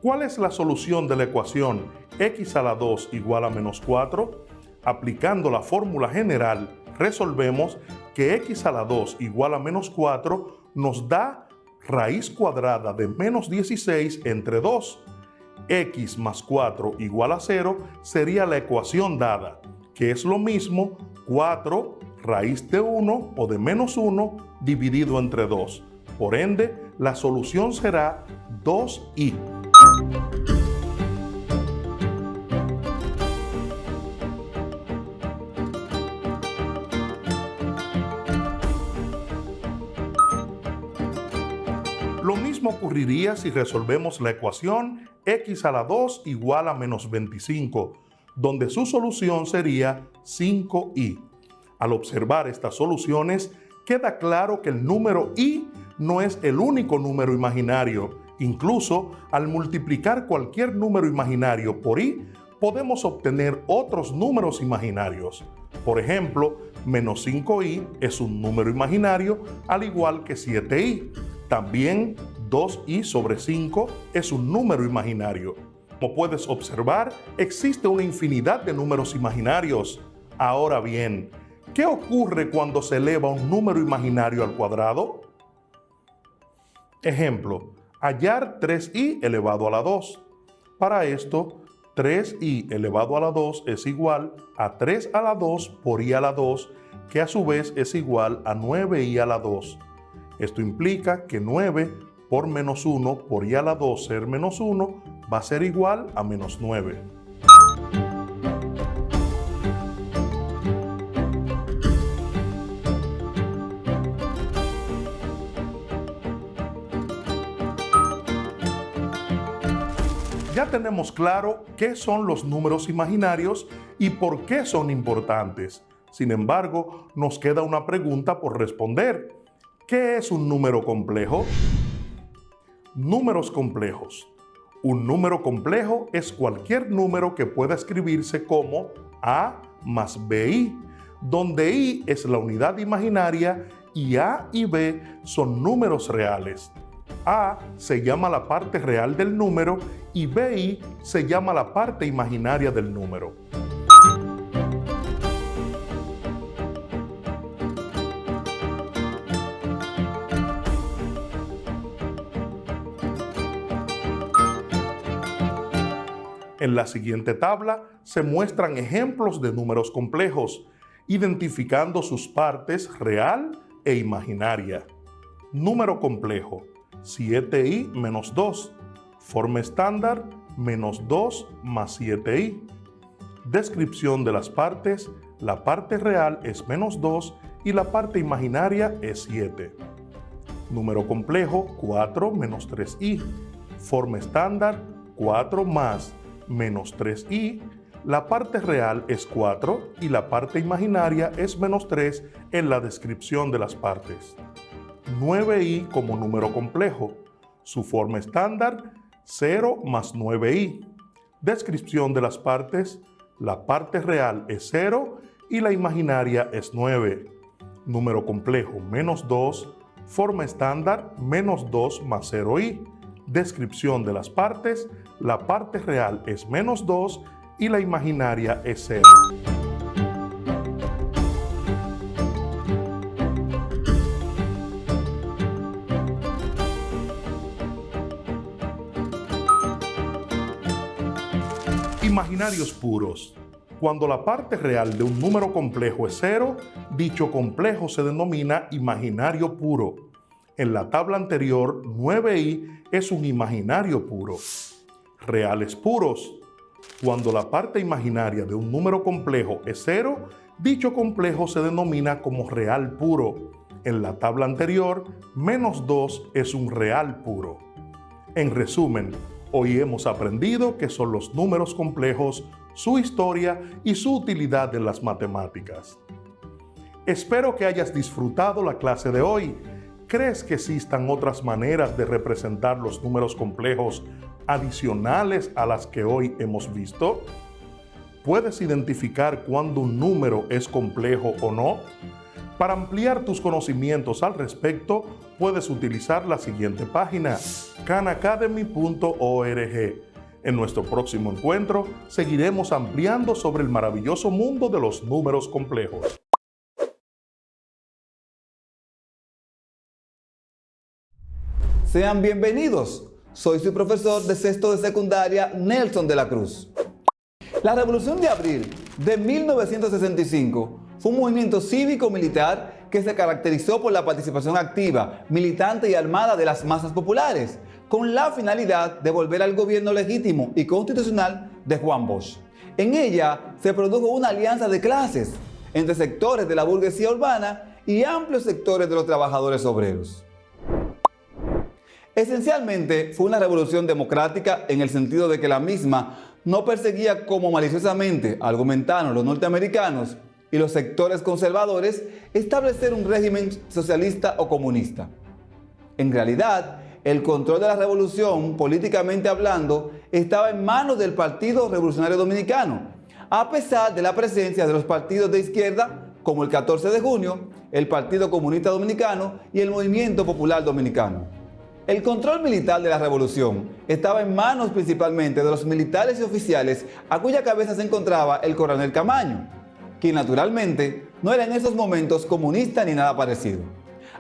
¿cuál es la solución de la ecuación x a la 2 igual a menos 4? Aplicando la fórmula general, resolvemos que x a la 2 igual a menos 4 nos da raíz cuadrada de menos 16 entre 2. X más 4 igual a 0 sería la ecuación dada, que es lo mismo 4 raíz de 1 o de menos 1 dividido entre 2. Por ende, la solución será 2i. Lo mismo ocurriría si resolvemos la ecuación x a la 2 igual a menos 25, donde su solución sería 5i. Al observar estas soluciones, queda claro que el número i no es el único número imaginario. Incluso, al multiplicar cualquier número imaginario por i, podemos obtener otros números imaginarios. Por ejemplo, menos 5i es un número imaginario, al igual que 7i. También 2i sobre 5 es un número imaginario. Como puedes observar, existe una infinidad de números imaginarios. Ahora bien, ¿qué ocurre cuando se eleva un número imaginario al cuadrado? Ejemplo, hallar 3i elevado a la 2. Para esto, 3i elevado a la 2 es igual a 3 a la 2 por i a la 2, que a su vez es igual a 9i a la 2. Esto implica que 9 por menos 1 por i a la 2 ser menos 1 va a ser igual a menos 9. Ya tenemos claro qué son los números imaginarios y por qué son importantes. Sin embargo, nos queda una pregunta por responder. ¿Qué es un número complejo? Números complejos. Un número complejo es cualquier número que pueda escribirse como A más BI, donde I es la unidad imaginaria y A y B son números reales. A se llama la parte real del número y BI se llama la parte imaginaria del número. En la siguiente tabla se muestran ejemplos de números complejos, identificando sus partes real e imaginaria. Número complejo: 7i menos 2. Forma estándar: menos 2 más 7i. Descripción de las partes: la parte real es menos 2 y la parte imaginaria es 7. Número complejo: 4 menos 3i. Forma estándar: 4 más menos 3i. La parte real es 4 y la parte imaginaria es menos 3 en la descripción de las partes. 9i como número complejo. Su forma estándar: 0 más 9i. Descripción de las partes: la parte real es 0 y la imaginaria es 9. Número complejo: menos 2. Forma estándar: menos 2 más 0i. Descripción de las partes: la parte real es menos 2 y la imaginaria es 0. Imaginarios puros. Cuando la parte real de un número complejo es 0, dicho complejo se denomina imaginario puro. En la tabla anterior, 9i es un imaginario puro. Reales puros. Cuando la parte imaginaria de un número complejo es 0, dicho complejo se denomina como real puro. En la tabla anterior, menos 2 es un real puro. En resumen, hoy hemos aprendido qué son los números complejos, su historia y su utilidad en las matemáticas. Espero que hayas disfrutado la clase de hoy. ¿Crees que existan otras maneras de representar los números complejos adicionales a las que hoy hemos visto? ¿Puedes identificar cuándo un número es complejo o no? Para ampliar tus conocimientos al respecto, puedes utilizar la siguiente página, khanacademy.org. En nuestro próximo encuentro, seguiremos ampliando sobre el maravilloso mundo de los números complejos. Sean bienvenidos. Soy su profesor de sexto de secundaria, Nelson de la Cruz. La Revolución de Abril de 1965 fue un movimiento cívico-militar que se caracterizó por la participación activa, militante y armada de las masas populares, con la finalidad de volver al gobierno legítimo y constitucional de Juan Bosch. En ella se produjo una alianza de clases entre sectores de la burguesía urbana y amplios sectores de los trabajadores obreros. Esencialmente fue una revolución democrática en el sentido de que la misma no perseguía como maliciosamente argumentaron los norteamericanos y los sectores conservadores establecer un régimen socialista o comunista. En realidad, el control de la revolución, políticamente hablando, estaba en manos del Partido Revolucionario Dominicano, a pesar de la presencia de los partidos de izquierda como el 14 de junio, el Partido Comunista Dominicano y el Movimiento Popular Dominicano. El control militar de la revolución estaba en manos principalmente de los militares y oficiales a cuya cabeza se encontraba el coronel Camaño, quien naturalmente no era en esos momentos comunista ni nada parecido.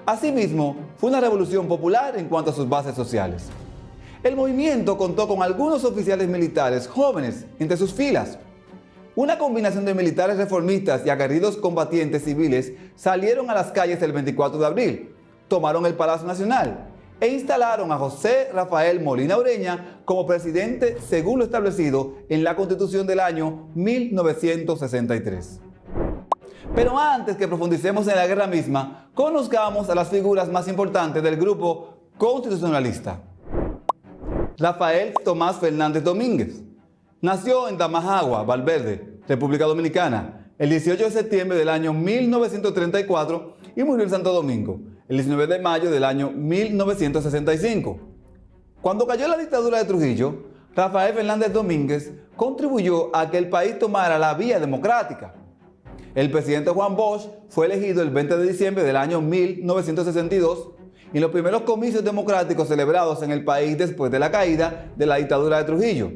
Asimismo, fue una revolución popular en cuanto a sus bases sociales. El movimiento contó con algunos oficiales militares jóvenes entre sus filas. Una combinación de militares reformistas y aguerridos combatientes civiles salieron a las calles el 24 de abril, tomaron el Palacio Nacional e instalaron a José Rafael Molina Ureña como presidente según lo establecido en la Constitución del año 1963. Pero antes que profundicemos en la guerra misma, conozcamos a las figuras más importantes del grupo constitucionalista. Rafael Tomás Fernández Domínguez nació en Tamajagua, Valverde, República Dominicana, el 18 de septiembre del año 1934 y murió en Santo Domingo, el 19 de mayo del año 1965. Cuando cayó la dictadura de Trujillo, Rafael Fernández Domínguez contribuyó a que el país tomara la vía democrática. El presidente Juan Bosch fue elegido el 20 de diciembre del año 1962 y en los primeros comicios democráticos celebrados en el país después de la caída de la dictadura de Trujillo.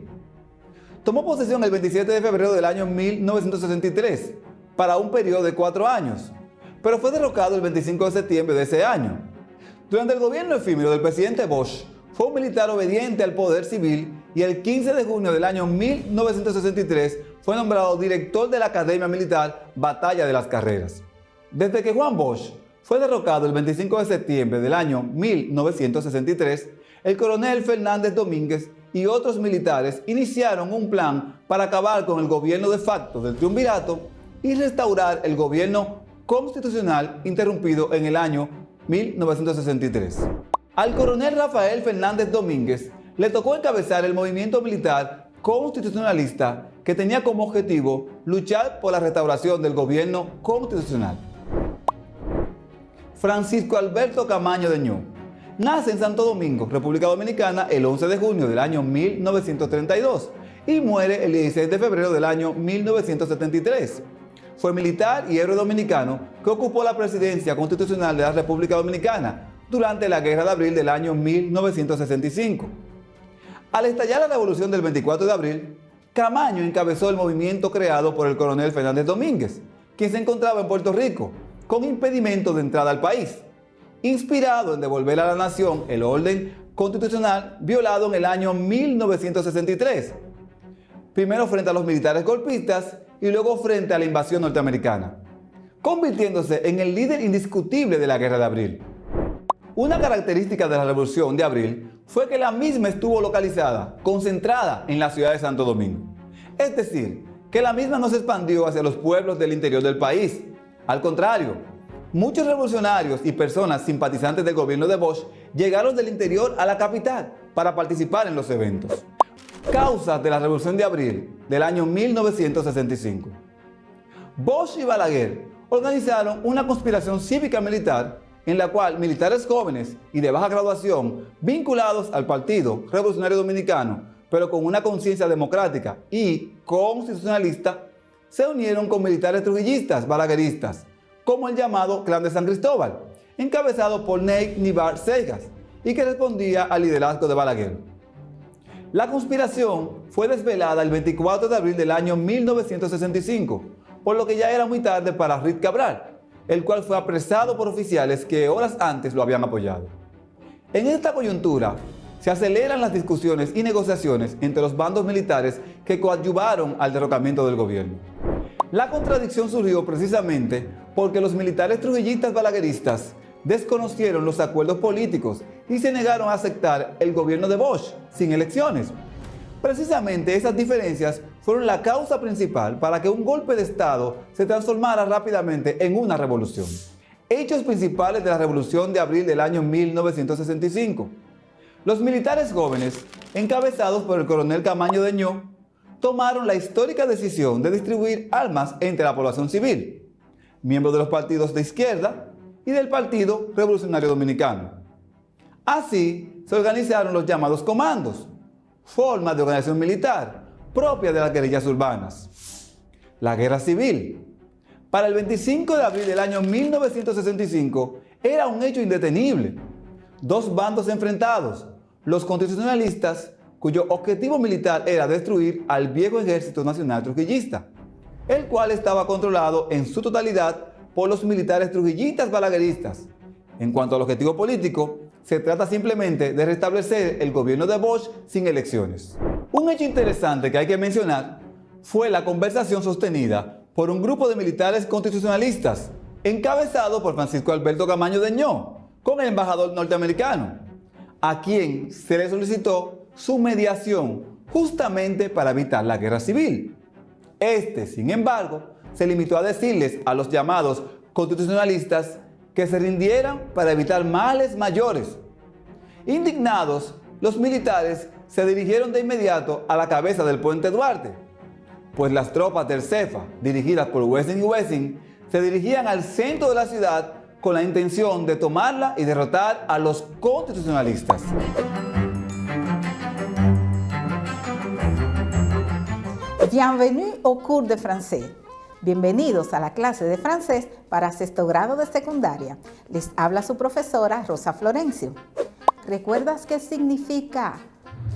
Tomó posesión el 27 de febrero del año 1963 para un periodo de 4 años, pero fue derrocado el 25 de septiembre de ese año. Durante el gobierno efímero del presidente Bosch, fue un militar obediente al poder civil y el 15 de junio del año 1963 fue nombrado director de la Academia Militar Batalla de las Carreras. Desde que Juan Bosch fue derrocado el 25 de septiembre del año 1963, el coronel Fernández Domínguez y otros militares iniciaron un plan para acabar con el gobierno de facto del triunvirato y restaurar el gobierno constitucional interrumpido en el año 1963. Al coronel Rafael Fernández Domínguez le tocó encabezar el movimiento militar constitucionalista que tenía como objetivo luchar por la restauración del gobierno constitucional. Francisco Alberto Camaño de Ño nace en Santo Domingo, República Dominicana, el 11 de junio del año 1932 y muere el 16 de febrero del año 1973. Fue militar y héroe dominicano que ocupó la presidencia constitucional de la República Dominicana durante la Guerra de Abril del año 1965. Al estallar la revolución del 24 de abril, Camaño encabezó el movimiento creado por el coronel Fernández Domínguez, quien se encontraba en Puerto Rico, con impedimento de entrada al país, inspirado en devolver a la nación el orden constitucional violado en el año 1963, primero frente a los militares golpistas y luego frente a la invasión norteamericana, convirtiéndose en el líder indiscutible de la Guerra de Abril. Una característica de la Revolución de Abril fue que la misma estuvo localizada, concentrada en la ciudad de Santo Domingo. Es decir, que la misma no se expandió hacia los pueblos del interior del país. Al contrario, muchos revolucionarios y personas simpatizantes del gobierno de Bosch llegaron del interior a la capital para participar en los eventos. Causas de la Revolución de Abril del año 1965. Bosch y Balaguer organizaron una conspiración cívica militar en la cual militares jóvenes y de baja graduación vinculados al Partido Revolucionario Dominicano, pero con una conciencia democrática y constitucionalista, se unieron con militares trujillistas balagueristas, como el llamado Clan de San Cristóbal, encabezado por Ney Nibar Seijas, y que respondía al liderazgo de Balaguer. La conspiración fue desvelada el 24 de abril del año 1965, por lo que ya era muy tarde para Ruiz Cabral, el cual fue apresado por oficiales que horas antes lo habían apoyado. En esta coyuntura, se aceleran las discusiones y negociaciones entre los bandos militares que coadyuvaron al derrocamiento del gobierno. La contradicción surgió precisamente porque los militares trujillistas balagueristas desconocieron los acuerdos políticos y se negaron a aceptar el gobierno de Bosch sin elecciones. Precisamente esas diferencias fueron la causa principal para que un golpe de Estado se transformara rápidamente en una revolución. Hechos principales de la Revolución de Abril del año 1965. Los militares jóvenes, encabezados por el coronel Camaño de Ño, tomaron la histórica decisión de distribuir armas entre la población civil, miembros de los partidos de izquierda y del Partido Revolucionario Dominicano. Así se organizaron los llamados comandos, formas de organización militar propia de las guerrillas urbanas. La guerra civil. Para el 25 de abril del año 1965 era un hecho indetenible. Dos bandos enfrentados, los constitucionalistas, cuyo objetivo militar era destruir al viejo Ejército Nacional Trujillista, el cual estaba controlado en su totalidad por los militares trujillistas balagueristas. En cuanto al objetivo político, se trata simplemente de restablecer el gobierno de Bosch sin elecciones. Un hecho interesante que hay que mencionar fue la conversación sostenida por un grupo de militares constitucionalistas, encabezado por Francisco Alberto Camaño de Ño, con el embajador norteamericano. a quien se le solicitó su mediación justamente para evitar la guerra civil. Este, sin embargo, se limitó a decirles a los llamados constitucionalistas que se rindieran para evitar males mayores. Indignados, los militares se dirigieron de inmediato a la cabeza del puente Duarte, pues las tropas del CEFA, dirigidas por Wessing y Wessing, se dirigían al centro de la ciudad con la intención de tomarla y derrotar a los constitucionalistas. Bienvenue au cours de français. Bienvenidos a la clase de francés para sexto grado de secundaria. Les habla su profesora Rosa Florencio. ¿Recuerdas qué significa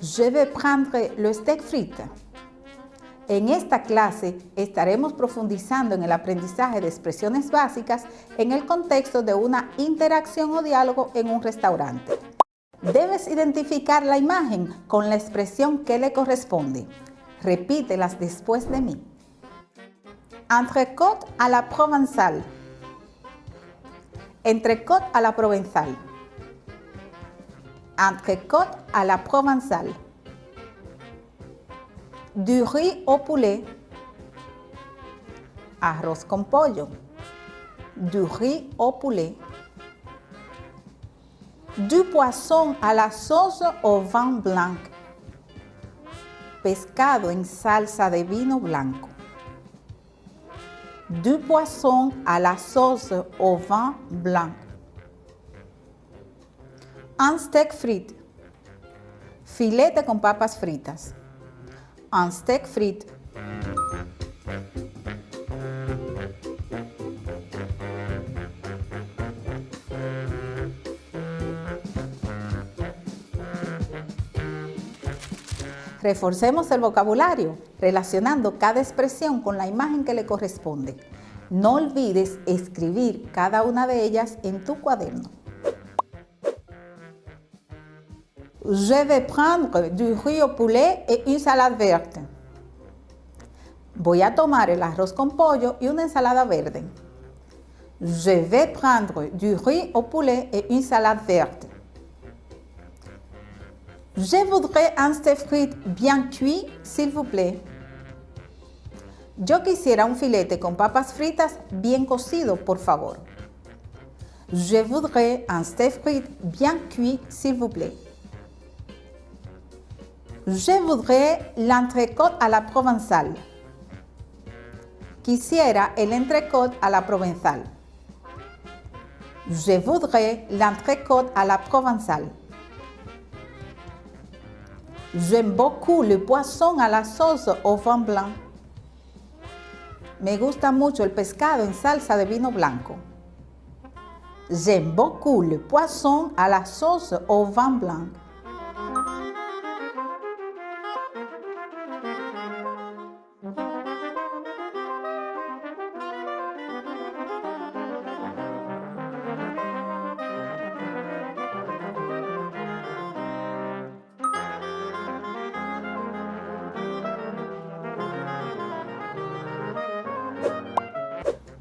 je vais prendre le steak frite? En esta clase estaremos profundizando en el aprendizaje de expresiones básicas en el contexto de una interacción o diálogo en un restaurante. Debes identificar la imagen con la expresión que le corresponde. Repítelas después de mí. Entrecôte à la provençale. Entrecôte à la provençale. Entrecôte à la provençale. Du riz au poulet. Arroz con pollo. Du riz au poulet. Du poisson à la sauce au vin blanc. Pescado en salsa de vino blanco. Du poisson à la sauce au vin blanc. Un steak frit. Filete con papas fritas. Un steak frit. Reforcemos el vocabulario, relacionando cada expresión con la imagen que le corresponde. No olvides escribir cada una de ellas en tu cuaderno. Je vais prendre du riz au poulet et une salade verte. Voy a tomar el arroz con pollo y una ensalada verde. Je vais prendre du riz au poulet et une salade verte. Je voudrais un steak frit bien cuit, s'il vous plaît. Yo quisiera un filete con papas fritas bien cocido, por favor. Je voudrais un steak frit bien cuit, s'il vous plaît. Je voudrais l'entrecôte à la provençale. Quisiera el entrecôte à la provençale. Je voudrais l'entrecôte à la provençale. J'aime beaucoup le poisson à la sauce au vin blanc. Me gusta mucho el pescado en salsa de vino blanco. J'aime beaucoup le poisson à la sauce au vin blanc.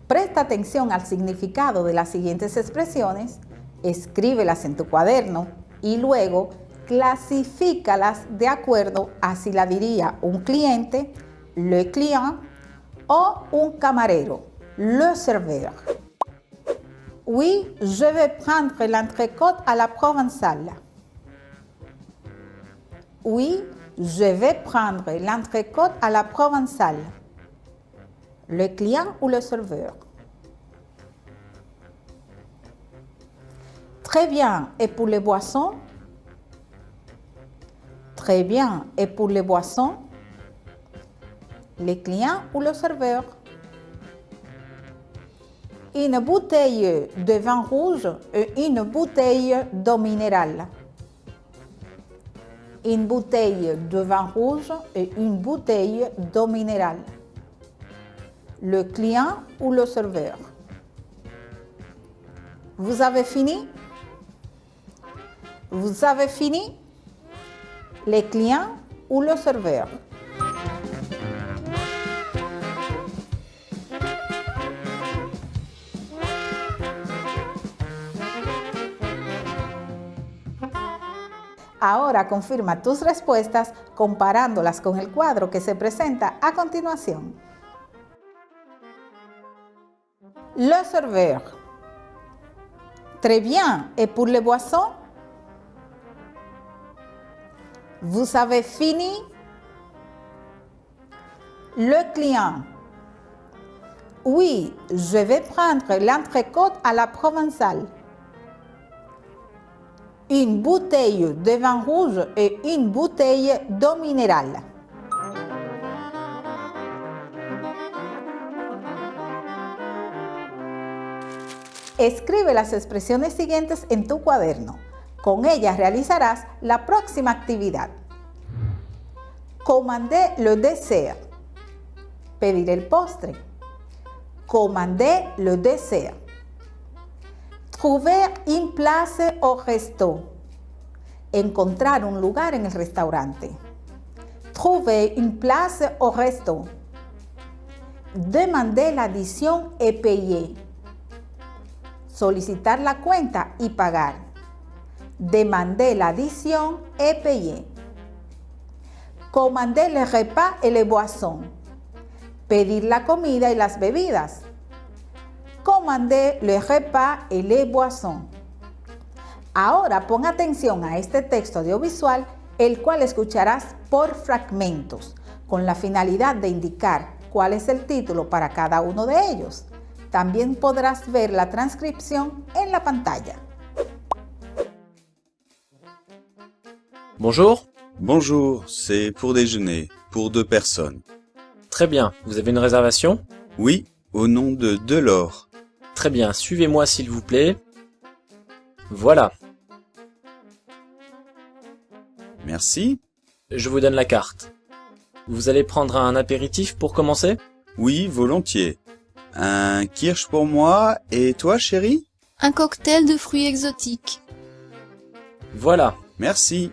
Presta atención al significado de las siguientes expresiones, escríbelas en tu cuaderno y luego clasifícalas de acuerdo a si la diría un cliente, le client, o un camarero, le serveur. Oui, je vais prendre l'entrecôte à la provençale. Oui, je vais prendre l'entrecôte à la provençale. Le client ou le serveur. Très bien, et pour les boissons? Très bien, et pour les boissons? Le client ou le serveur? Une bouteille de vin rouge et une bouteille d'eau minérale. Une bouteille de vin rouge et une bouteille d'eau minérale. Le client ou le serveur. Vous avez fini? Vous avez fini? Le client ou le serveur. Ahora confirma tus respuestas comparándolas con el cuadro que se presenta a continuación. Le serveur. Très bien. Et pour les boissons? Vous avez fini? Le client. Oui, je vais prendre l'entrecôte à la provençale. Une bouteille de vin rouge et une bouteille d'eau minérale. Escribe las expresiones siguientes en tu cuaderno. Con ellas realizarás la próxima actividad. Commander le dessert. Pedir el postre. Commander le dessert. Trouver une place au resto. Encontrar un lugar en el restaurante. Trouver une place au resto. Demander l'addition et payer. Solicitar la cuenta y pagar. Demander l'addition et payer. Commander le repas et les boissons. Pedir la comida y las bebidas. Commander le repas et les boissons. Ahora pon atención a este texto audiovisual, el cual escucharás por fragmentos, con la finalidad de indicar cuál es el título para cada uno de ellos. También podrás ver la transcripción en la pantalla. Bonjour. Bonjour, c'est pour déjeuner, pour 2 personnes. Très bien. Vous avez une réservation? Oui, au nom de Delors. Très bien. Suivez-moi s'il vous plaît. Voilà. Merci. Je vous donne la carte. Vous allez prendre un apéritif pour commencer? Oui, volontiers. Un kirsch pour moi, et toi, chérie? Un cocktail de fruits exotiques. Voilà. Merci.